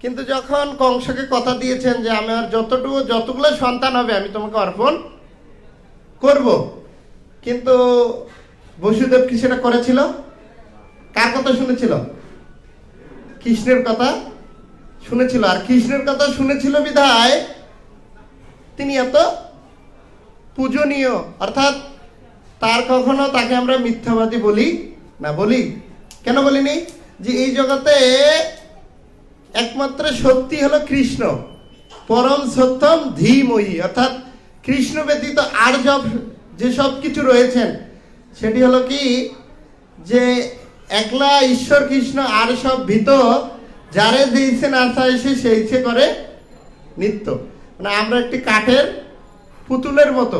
কিন্তু যখন কংসকে কথা দিয়েছেন যে আমার যতগুলো সন্তান হবে আমি তোমাকে অর্পণ করব, কিন্তু বসুদেব কি সেটা করেছিল? কার কথা শুনেছিল? কৃষ্ণের কথা শুনেছিল। আর কৃষ্ণের কথা শুনেছিল বিধায় তিনি এত পূজনীয়। অর্থাৎ তাকে আমরা মিথ্যাবাদী বলি না। বলি কেন বলিনি? যে এই জগতে একমাত্র সত্যি হলো কৃষ্ণ, পরম সত্যম ধীমহি। অর্থাৎ কৃষ্ণ ব্যতীত আর যেসব কিছু রয়েছেন সেটি হলো কি, যে একলা ঈশ্বর কৃষ্ণ, আর সব ভীত, যারে দিয়েছেন আশা এসে সেই ইচ্ছে করে নিত্য। মানে আমরা একটি কাঠের পুতুলের মতো,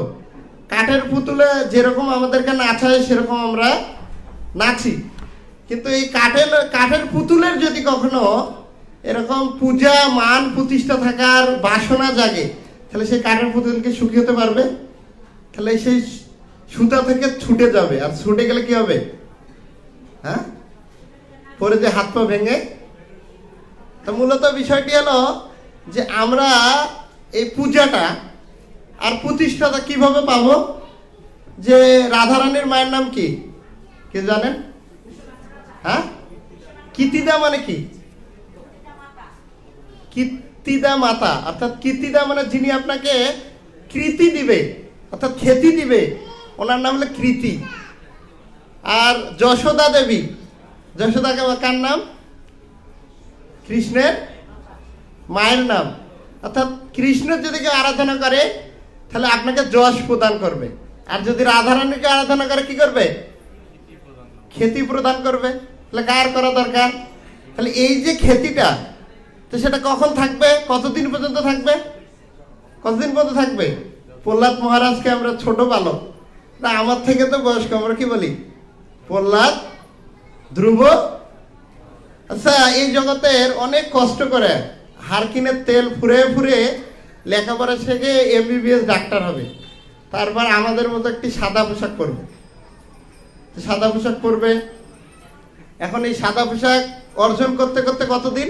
কাঠের পুতুলে যেরকম আমাদেরকে নাচায় সেরকম আমরা নাচি। কিন্তু এই কাঠের পুতুলের যদি কখনো এরকম পূজা মান প্রতিষ্ঠা থাকার বাসনা জাগে, তাহলে সেই কাঠের পুতুলকে সুখী হতে পারবে? তাহলে সেই সুতা থেকে ছুটে যাবে, আর ছুটে গেলে কি হবে? হ্যাঁ, পরে যে হাত পা ভেঙে। তো মূলত বিষয়টি হলো যে আমরা এই পূজাটা আর প্রতিষ্ঠাটা কিভাবে পাবো? যে রাধারানীর মায়ের নাম কি, কে জানেন? হ্যাঁ, কীর্তিদা মানে কি? কীর্তিদা মাতা, অর্থাৎ কীর্তিদা মানে যিনি আপনাকে কৃতি দিবে, অর্থাৎ খ্যাতি দিবে, ওনার নাম হলো কৃতি। আর যশোদা দেবী, যশোদা কার নাম? কৃষ্ণের মায়ের নাম। অর্থাৎ কৃষ্ণ যদি কেউ আরাধনা করে তাহলে আপনাকে যশ প্রদান করবে, আর যদি রাধারানীকে আরাধনা করে কি করবে? খ্যাতি প্রদান করবে। তাহলে কার করা দরকার? তাহলে এই যে খ্যাতিটা, তো সেটা কখন থাকবে? কতদিন পর্যন্ত থাকবে? কতদিন পর্যন্ত থাকবে? প্রহ্লাদ মহারাজকে আমরা ছোট বালক, না আমার থেকে তো বয়স্ক, আমরা কি বলি? প্রহ্লাদ, ধ্রুব। আচ্ছা, এই জগতের অনেক কষ্ট করে হারকিনের তেল ফুরে ফুরে লেখাপড়া শেখে এমবিবিএস ডাক্তার হবে, তারপর আমাদের মতো একটি সাদা পোশাক পরবে। সাদা পোশাক পরবে। এখন এই সাদা পোশাক অর্জন করতে করতে কতদিন?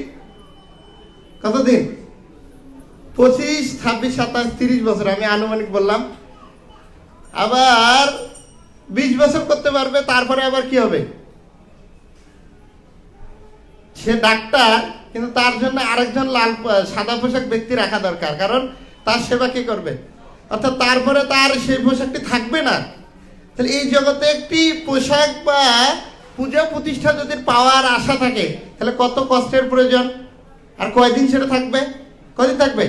25, 26, 27, 30 বছর, আমি আনুমানিক বললাম। আবার 20 বছর করতে পারবে, তারপরে আবার কি হবে? সে ডাক্তার, কিন্তু তার জন্য আরেকজন সাদা পোশাক ব্যক্তি রাখা দরকার, কারণ তার সেবা কে করবে? অর্থাৎ তারপরে তার সেই পোশাকটি থাকবে না। তাহলে এই জগতে একটি পোশাক বা পূজা প্রতিষ্ঠা যদি পাওয়ার আশা থাকে, তাহলে কত কষ্টের প্রয়োজন। আর কয়দিন সেটা থাকবে? কয়দিন থাকবে?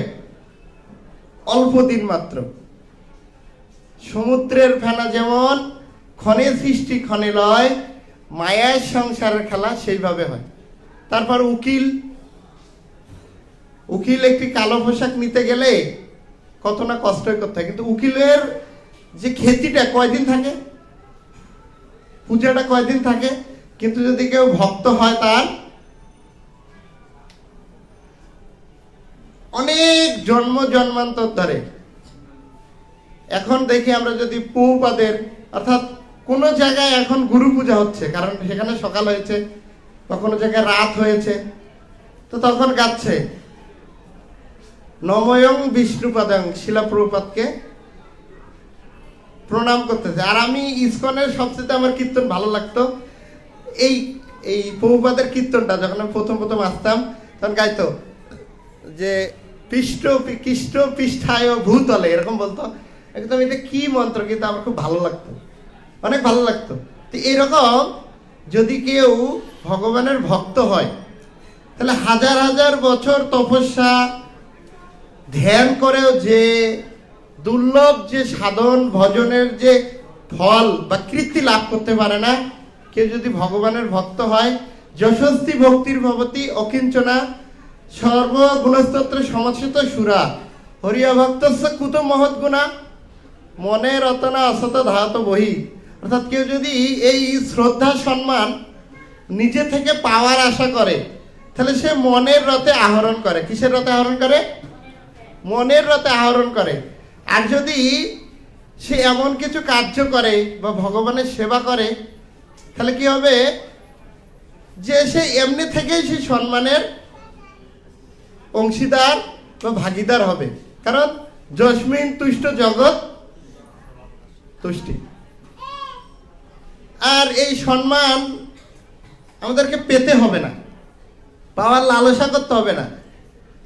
অল্প দিন মাত্র। সমুদ্রের ফেনা যেমন ক্ষণে সৃষ্টি ক্ষণে লয়, মায়ার সংসারের খেলা সেইভাবে হয়। তারপর উকিল একটি কালো পোশাক নিতে গেলে কত না কষ্ট করতে হয়, কিন্তু উকিলের যে খ্যাতিটা কয়দিন থাকে? পূজাটা কয়দিন থাকে? কিন্তু যদি কেউ ভক্ত হয় তার অনেক জন্ম জন্মান্তর ধরে। এখন দেখি আমরা যদি প্রভুপাদের, অর্থাৎ কোন জায়গায় এখন গুরু পূজা হচ্ছে, কারণ সেখানে সকাল হয়েছে বা কোনো জায়গায় রাত হয়েছে, তো তখন গাচ্ছে নময়ং বিষ্ণুপাদং, শিলা প্রভুপাদকে প্রণাম করতেছে। আর আমি ইসকনের সবচেয়ে আমার কীর্তন ভালো লাগতো, এই প্রভুপাদের কীর্তনটা যখন আমি প্রথম আসতাম তখন গাইতো যে কৃষ্ণ পৃষ্ঠায় ভূতলে, এরকম বলতো। একদম এটা কি মন্ত্র, কিন্তু আমার খুব ভালো লাগতো, অনেক ভালো লাগতো। তো এরকম যদি কেউ ভগবানের ভক্ত হয়, তাহলে হাজার হাজার বছর তপস্যা ধ্যান করেও যে দুর্লভ যে সাধন ভজনের যে ফল বা কৃতি লাভ করতে পারে না, কেউ যদি ভগবানের ভক্ত হয়, যশস্তি ভক্তির ভবতি অকিঞ্চনা সর্বগুণস্তত্র সমস্ত সুরা হরিয়া ভক্তস্য কুত মহৎ গুণা মনে রতনা অসত ধাত বহি। অর্থাৎ কেউ যদি এই শ্রদ্ধা সম্মান নিজে থেকে পাওয়ার আশা করে, তাহলে সে মনের রথে আহরণ করে। কিসের রথে আহরণ করে? মনের রথে আহরণ করে। আর যদি সে এমন কিছু কার্য করে বা ভগবানের সেবা করে, তাহলে কি হবে? যে সে এমনি থেকেই সেই সম্মানের অংশীদার বা ভাগীদার হবে, কারণ যস্মিন তুষ্ট জগৎ তুষ্টি। আর এই সম্মান আমাদেরকে পেতে হবে না, পাওয়ার লালসা করতে হবে না।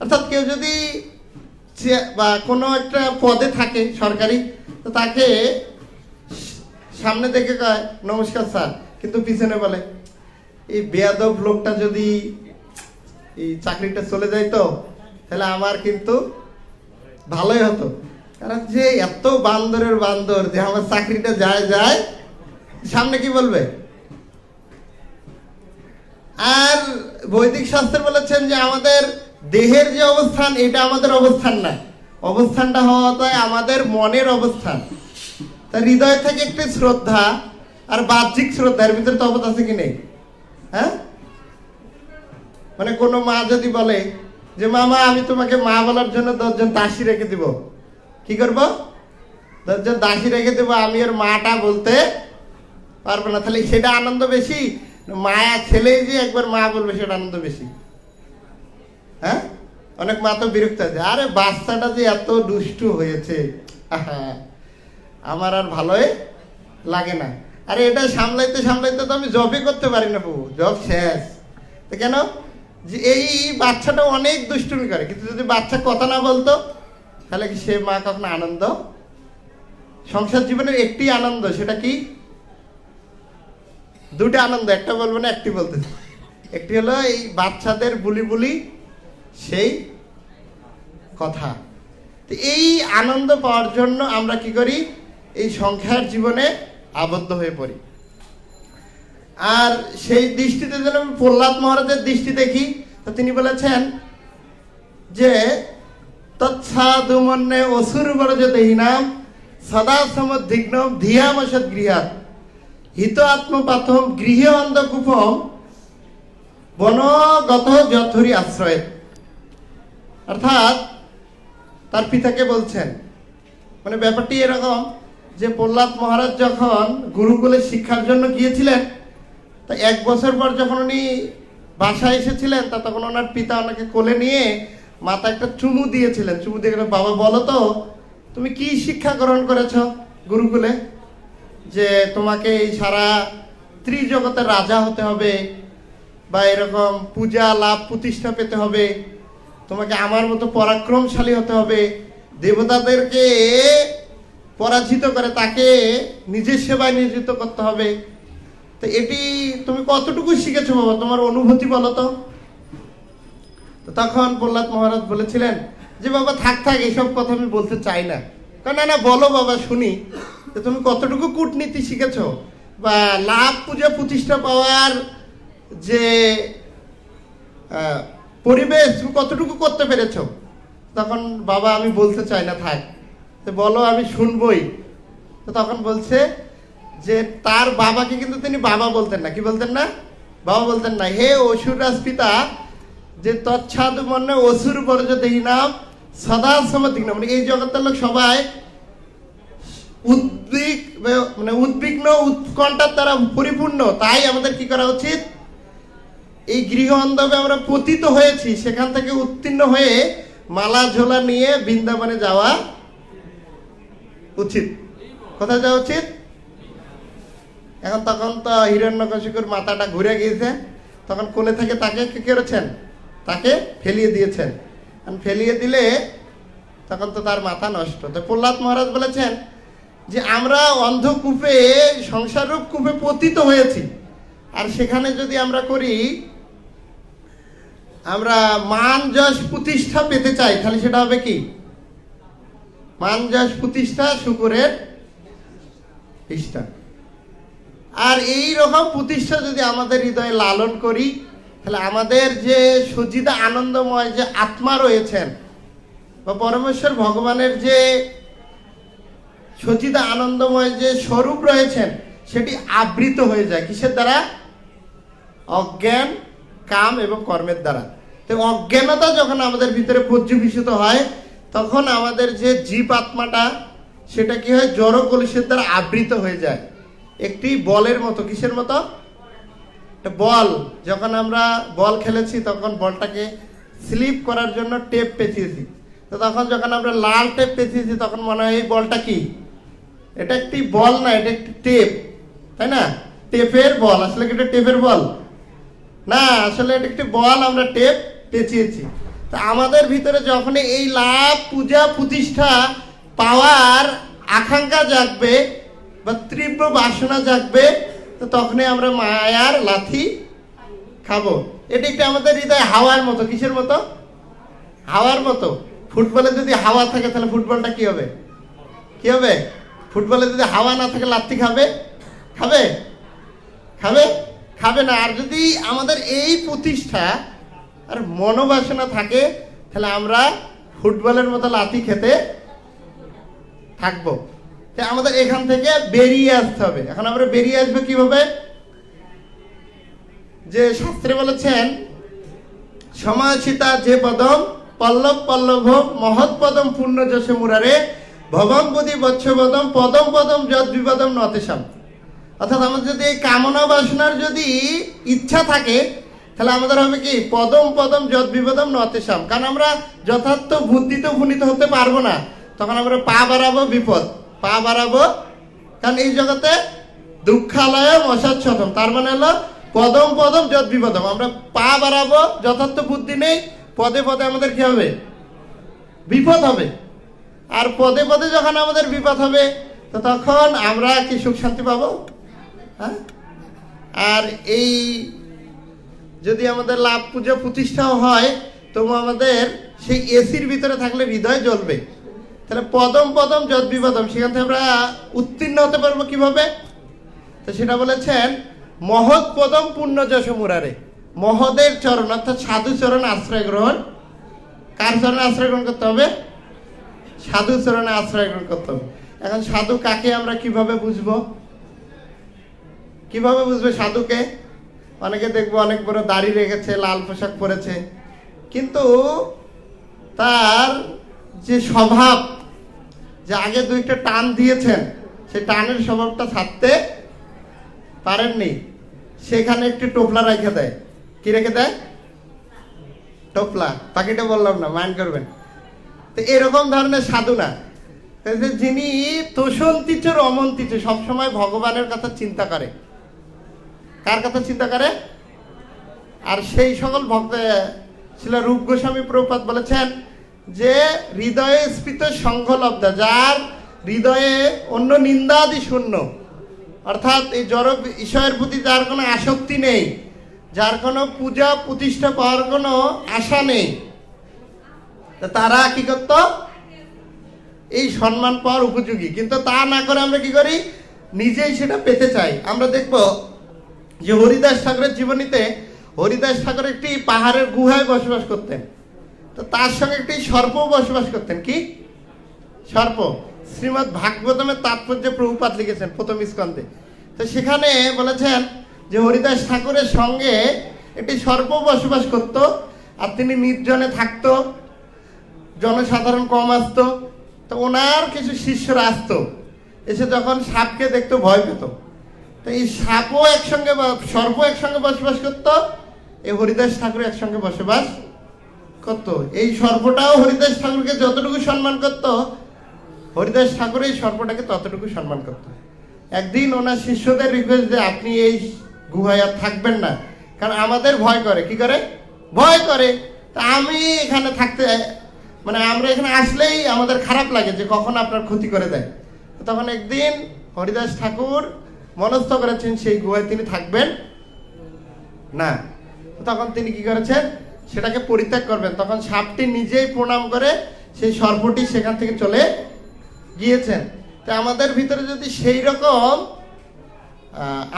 অর্থাৎ কেউ যদি বা কোনো একটা পদে থাকে সরকারি, তো তাকে সামনে দেখে কয় নমস্কার স্যার, কিন্তু পিছনে বলে এই বেয়াদব লোকটা যদি এই চাকরিটা চলে যাইতো তাহলে আমার কিন্তু ভালোই হতো। কারণ যে এত বান্দরের বান্দর যে আমার চাকরিটা যায় যায়, সামনে কি বলবে? আর বৈদিক শাস্ত্র বলেছেন যে আমাদের দেহের যে অবস্থান, এটা আমাদের অবস্থান না, অবস্থানটা হওয়া যায় আমাদের মনের অবস্থান। তা হৃদয় থেকে একটি শ্রদ্ধা আর বাহ্যিক শ্রদ্ধার ভিতরে তফাৎ আছে কি নেই? হ্যাঁ, মানে কোনো মা যদি বলে যে মামা আমি তোমাকে মা বলার জন্য 10 জন দাসী রেখে দিব, কি করবো? 10 জন দাসী রেখে দেবো, আমি ওর মাটা বলতে পারবো না। তাহলে সেটা আনন্দ বেশি, মায়া ছেলে যে একবার মা বলবে সেটা আনন্দ বেশি? হ্যাঁ, অনেক মা তো বিরক্ত আছে, আরে বাচ্চাটা যে এত দুষ্টু হয়েছে, আমার আর ভালোই লাগে না। আরে এটা সামলাইতে সামলাইতে তো আমি জবই করতে পারি না বাবু, জব শেষ। তো কেন? যে এই বাচ্চাটা অনেক দুষ্টুমি করে, কিন্তু যদি বাচ্চা কথা না বলতো তাহলে কি সে মা কখনো আনন্দ? সংসার জীবনের একটি আনন্দ, সেটা কি? দুটো আনন্দ, একটা বলবো না, একটি বলতে। একটি হলো এই বাচ্চাদের বুলি বুলি সেই কথা। তো এই আনন্দ পাওয়ার জন্য আমরা কি করি? এই সংসার জীবনে আবদ্ধ হয়ে পড়ি। আর সেই দৃষ্টিতে যেন আমি প্রহ্লাদ মহারাজের দৃষ্টি দেখি, তো তিনি বলেছেন যে তৎসাধুমন্যে অসুর বরজতেহীনাম সদা সমধিগ্নম ধিয়ামসৎ গৃহাৎ হিত আত্মপাথম গৃহে অন্ধকূপম বনগত যথুরি আশ্রয়। অর্থাৎ তার পিতাকে বলছেন, মানে ব্যাপারটি এরকম যে প্রহ্লাদ মহারাজ যখন গুরুকুলে শিক্ষার জন্য গিয়েছিলেন, তা 1 বছর পর যখন উনি বাসায় এসেছিলেন, তা তখন ওনার পিতা ওনাকে কোলে নিয়ে মাথা একটা চুমু দিয়েছিলেন। চুমু দিয়ে গেলেন, বাবা বলো তো তুমি কি শিক্ষা গ্রহণ করেছ গুরুকুলে, যে তোমাকে এই সারা ত্রিজগতের রাজা হতে হবে, বা এরকম পূজা লাভ প্রতিষ্ঠা পেতে হবে, তোমাকে আমার মতো পরাক্রমশালী হতে হবে, দেবতাদেরকে পরাজিত করে তাকে নিজের সেবায় নিয়োজিত করতে হবে। তো এটি তুমি কতটুকু শিখেছো বাবা, তোমার অনুভূতি বলো তো। তখন প্রহ্লাদ মহারাজ বলেছিলেন যে বাবা থাক থাক, এসব কথা আমি বলতে চাই না। না না, বলো বাবা শুনি, যে তুমি কতটুকু কূটনীতি শিখেছো, বা লাভ পূজা প্রতিষ্ঠা পাওয়ার যে পরিবেশ তুমি কতটুকু করতে পেরেছো। তখন বাবা আমি বলতে চাই না, থাক, তো বলো আমি শুনবই। তো তখন বলছে যে তার বাবাকে কিন্তু তিনি বাবা বলতেন না। কি বলতেন না? বাবা বলতেন না। হে অসুররাজ পিতা, যে তৎসাধু মনে অসুর বর্জতেহীনাম সদা সমধিগ্ন, মানে এই জগতের লোক সবাই উদ্বিগ্ন উৎকণ্ঠার দ্বারা পরিপূর্ণ। তাই আমাদের কি করা উচিত? এই গৃহ অন্ধবে আমরা পতিত হয়েছি, সেখান থেকে উত্তীর্ণ হয়ে মালা ঝোলা নিয়ে বৃন্দাবনে যাওয়া উচিত। কোথায় যাওয়া উচিত? এখন তখন তো হিরণ্যকশিপুর মাথাটা ঘুরে গিয়েছে, তখন কোলে থেকে তাকে কি করেছেন? তাকে ফেলিয়ে দিয়েছেন। ফেলিয়ে দিলে তখন তো তার মাথা নষ্ট। তো প্রহ্লাদ মহারাজ বলেছেন যে আমরা অন্ধকূপে, সংসাররূপ কূপে পতিত হয়েছি, আর সেখানে যদি আমরা করি, আমরা মান যশ প্রতিষ্ঠা পেতে চাই, তাহলে সেটা হবে কি? মান যশ প্রতিষ্ঠা শুকুরের পিষ্ঠা। আর এই রকম প্রতিষ্ঠা যদি আমাদের হৃদয়ে লালন করি, তাহলে আমাদের যে সজ্জিত আনন্দময় যে আত্মা রয়েছেন, বা পরমেশ্বর ভগবানের যে সজ্জিত আনন্দময় যে স্বরূপ রয়েছেন, সেটি আবৃত হয়ে যায়। কিসের দ্বারা? অজ্ঞান, কাম এবং কর্মের দ্বারা। তো অজ্ঞানতা যখন আমাদের ভিতরে পর্যবেসিত হয়, তখন আমাদের যে জীব আত্মাটা, সেটা কি হয়? জড় কলুষের দ্বারা আবৃত হয়ে যায়। একটি বলের মতো। কিসের মতো? বল। যখন আমরা বল খেলেছি, তখন বলটাকে স্লিপ করার জন্য টেপ পেঁচিয়েছি। তো তখন যখন আমরা লাল টেপ পেঁচিয়েছি, তখন মনে হয় এই বলটা কি? এটা একটি বল না, এটা একটি টেপ, তাই না? টেপের বল। আসলে কি এটা টেপের বল না, আসলে এটা একটি বল, আমরা টেপ পেঁচিয়েছি। তা আমাদের ভিতরে যখন এই লাভ পূজা প্রতিষ্ঠা পাওয়ার আকাঙ্ক্ষা জাগবে, বা তীব্র বাসনা জাগবে, তো তখনই আমরা মায়ার লাথি খাবো। এটা একটি আমাদের হৃদয় হাওয়ার মতো। কিসের মতো? হাওয়ার মতো। ফুটবলে যদি হাওয়া থাকে, তাহলে ফুটবলটা কি হবে? কি হবে? ফুটবলে যদি হাওয়া না থাকে লাত্তি খাবে? খাবে? খাবে? খাবে না। আর যদি আমাদের এই প্রতিষ্ঠা আর মনোবাসনা থাকে, তাহলে আমরা ফুটবলের মতো লাথি খেতে থাকবো। আমাদের এখান থেকে বেরিয়ে আসতে হবে। এখন আমরা বেরিয়ে আসবো কিভাবে? যে শাস্ত্রে বলেছেন, সমাসিতা যে পদম পল্লব পল্লভ মহৎ পদম পূর্ণ যশে মুরারে ভবম বুদ্ধি বৎসবদম পদম পদম যদ বিপদম নতেশাম। অর্থাৎ আমাদের যদি এই কামনা বাসনার যদি ইচ্ছা থাকে, তাহলে আমাদের হবে কি? পদম পদম যদ বিপদম নতেশাম। কারণ আমরা যথার্থ বুদ্ধিতে উপনীত হতে পারবো না, তখন আমরা পা বাড়াবো বিপদ, পা বাড়াবো। কারণ এই জগতে দুঃখালয় মশাচ্ছতম, তার মানে হলো পদম পদম যদ বিপদম। আমরা পা বাড়াবো, যথার্থ বুদ্ধি নেই, পদে পদে আমাদের কি হবে? বিপদ হবে। আর পদে পদে যখন আমাদের বিপদ হবে, তো তখন আমরা কি সুখ শান্তি পাবো? হ্যাঁ। আর এই যদি আমাদের লাভ পূজা প্রতিষ্ঠাও হয়, তবু আমাদের সেই এসির ভিতরে থাকলে হৃদয় জ্বলবে। তাহলে পদম পদম যদ বিপদম, সেখান থেকে আমরা উত্তীর্ণ হতে পারবো কিভাবে? তো সেটা বলেছেন, মহৎ পদম পূর্ণ যশ মুরারে। মহদের চরণ অর্থাৎ সাধু চরণ আশ্রয় গ্রহণ। কার চরণে আশ্রয় গ্রহণ করতে হবে? সাধু চরণে আশ্রয় গ্রহণ করতে হবে। এখন সাধু কাকে আমরা কিভাবে বুঝবো? কিভাবে বুঝবে সাধুকে? অনেকে দেখবো অনেক বড় দাড়ি রেখেছে, লাল পোশাক পরেছে, কিন্তু তার যে স্বভাব, যে আগে দুইটা টান দিয়েছেন, সেই টানের স্বভাবটা ছাড়তে পারেননি। সেখানে একটি টোপলা রেখে দেয়। কি রেখে দেয়? টোপলা। বাকিটা বললাম না, মাইন্ড করবেন। তো এরকম ধরনের সাধু না, যিনি তোষন্তিচ রমন্তিচ, সবসময় ভগবানের কথা চিন্তা করে। কার কথা চিন্তা করে? আর সেই সকল ভক্ত ছিল রূপ গোস্বামী প্রভুপাদ বলেছেন যে হৃদয়ে স্ফীত সংঘলব্ধা, যার হৃদয়ে অন্য নিন্দাদি শূন্য, অর্থাৎ এই জড় বিষয়ের প্রতি যার কোনো আসক্তি নেই, যার কোনো পূজা প্রতিষ্ঠা পাওয়ার কোনো আশা নেই, তারা কি করত? এই সম্মান পাওয়ার উপযোগী। কিন্তু তা না করে আমরা কি করি? নিজেই সেটা পেতে চাই। আমরা দেখব যে হরিদাস ঠাকুরের জীবনীতে, হরিদাস ঠাকুর একটি পাহাড়ের গুহায় বসবাস করতেন। তো তার সঙ্গে একটি সর্প বসবাস করতেন। কি সর্প? শ্রীমদ্ ভাগবতমের তাৎপর্য প্রভুপাদ লিখেছেন প্রথম স্কন্ধে। তো সেখানে বলেছেন যে হরিদাস ঠাকুরের সঙ্গে একটি সর্প বসবাস করত, আর তিনি নির্জনে থাকতো, জনসাধারণ কম আসতো। তো ওনার কিছু শিষ্যরা আসতো, এসে যখন সাপকে দেখতো ভয় পেত। তো এই সাপও একসঙ্গে, সর্প একসঙ্গে বসবাস করতো, এই হরিদাস ঠাকুর একসঙ্গে বসবাস করতো। এই সর্পটাও হরিদাস ঠাকুরকে যতটুকু সম্মান করত, হরিদাস ঠাকুর এই সর্পটাকে ততটুকু সম্মান করত। একদিন ওনার শিষ্যদের রিকোয়েস্ট যে আপনি এই গুহায় আর থাকবেন না, কারণ আমাদের ভয় করে। কি করে? ভয় করে। তা আমি এখানে থাকতে, মানে আমরা এখানে আসলেই আমাদের খারাপ লাগে যে কখন আপনার ক্ষতি করে দেয়। তখন একদিন হরিদাস ঠাকুর মনস্থ করেছেন সেই গুহায় তিনি থাকবেন না। তখন তিনি কি করেছেন? সেটাকে পরিত্যাগ করবেন। তখন সাপটি নিজেই প্রণাম করে সেই সর্পটি সেখান থেকে চলে গিয়েছেন। তো আমাদের ভিতরে যদি সেই রকম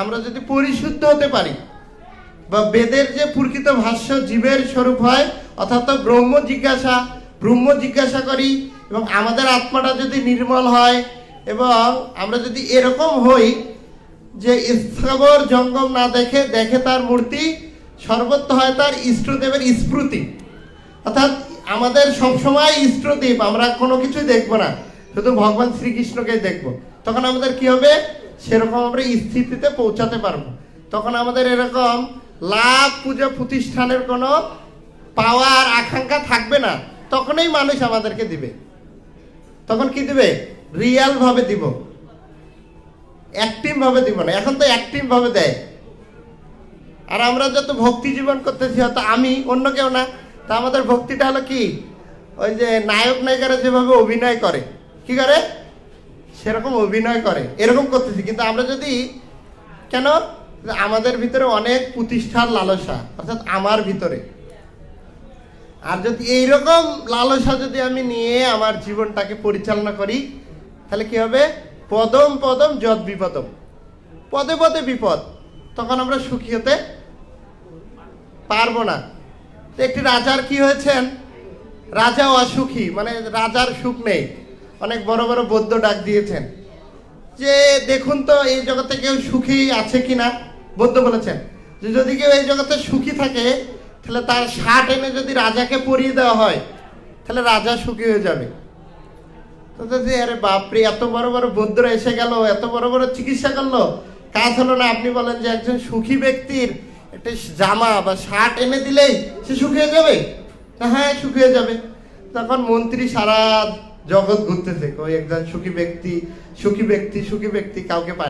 আমরা যদি পরিশুদ্ধ হতে পারি, বা বেদের যে প্রকৃত ভাষ্য জীবের স্বরূপ হয়, অর্থাৎ ব্রহ্ম জিজ্ঞাসা করি, এবং আমাদের আত্মাটা যদি নির্মল হয়, এবং আমরা যদি এরকম হই যে স্থাবর জঙ্গম না দেখে দেখে তার মূর্তি, সর্বত্র হয় তার ইষ্টদেবের স্মৃতি। অর্থাৎ আমাদের সবসময় ইষ্টদেব, আমরা কোনো কিছুই দেখবো না, শুধু ভগবান শ্রীকৃষ্ণকে দেখবো। তখন আমাদের কি হবে? সেরকম আমরা স্থিতিতে পৌঁছাতে পারবো। তখন আমাদের এরকম লাভ পূজা প্রতিষ্ঠানের কোনো পাওয়ার আকাঙ্ক্ষা থাকবে না। তখনই মানুষ আমাদেরকে দিবে। তখন কি দিবে? রিয়াল ভাবে দিব, অ্যাক্টিভ ভাবে দিব না। এখন তো অ্যাক্টিভ ভাবে দেয়। আর আমরা যত ভক্তি জীবন করতেছি, হয়তো আমি, অন্য কেউ না, তা আমাদের ভক্তিটা হলো কি? ওই যে নায়ক নায়িকারা যেভাবে অভিনয় করে, কি করে? সেরকম অভিনয় করে, এরকম করতেছি। কিন্তু আমরা যদি, কেন? আমাদের ভিতরে অনেক প্রতিষ্ঠার লালসা, অর্থাৎ আমার ভিতরে। আর যদি এইরকম লালসা যদি আমি নিয়ে আমার জীবনটাকে পরিচালনা করি, তাহলে কি হবে? পদম পদম যদ বিপদম, পদে পদে বিপদ, তখন আমরা সুখী হতে পারবো না। তো একটি রাজার কি হয়েছেন, রাজা অসুখী, মানে রাজার সুখ নেই। অনেক বড় বড় বৌদ্ধ ডাক দিয়েছেন যে দেখুন তো এই জগতে কেউ সুখী আছে কিনা। বৌদ্ধ বলেছেন যে যদি কেউ এই জগতে সুখী থাকে তাহলে তার শার্ট এনে যদি রাজাকে পরিয়ে দেওয়া হয় তাহলে রাজা সুখী হয়ে যাবে। তো যে আরে বাপরে, এত বড় বড় বৌদ্ধরা এসে গেল, এত বড় বড় চিকিৎসা করলো, কাজ হলো না। আপনি বলেন যে একজন সুখী ব্যক্তির একটা জামা বা শার্ট এনে দিলেই সে সুখী হয়ে যাবে? না, হ্যাঁ সুখী হয়ে যাবে। তখন মন্ত্রী সারা জগৎ ঘুরতেছে, ওই একজন সুখী ব্যক্তি, সুখী ব্যক্তি, সুখী ব্যক্তি, কাউকে পায়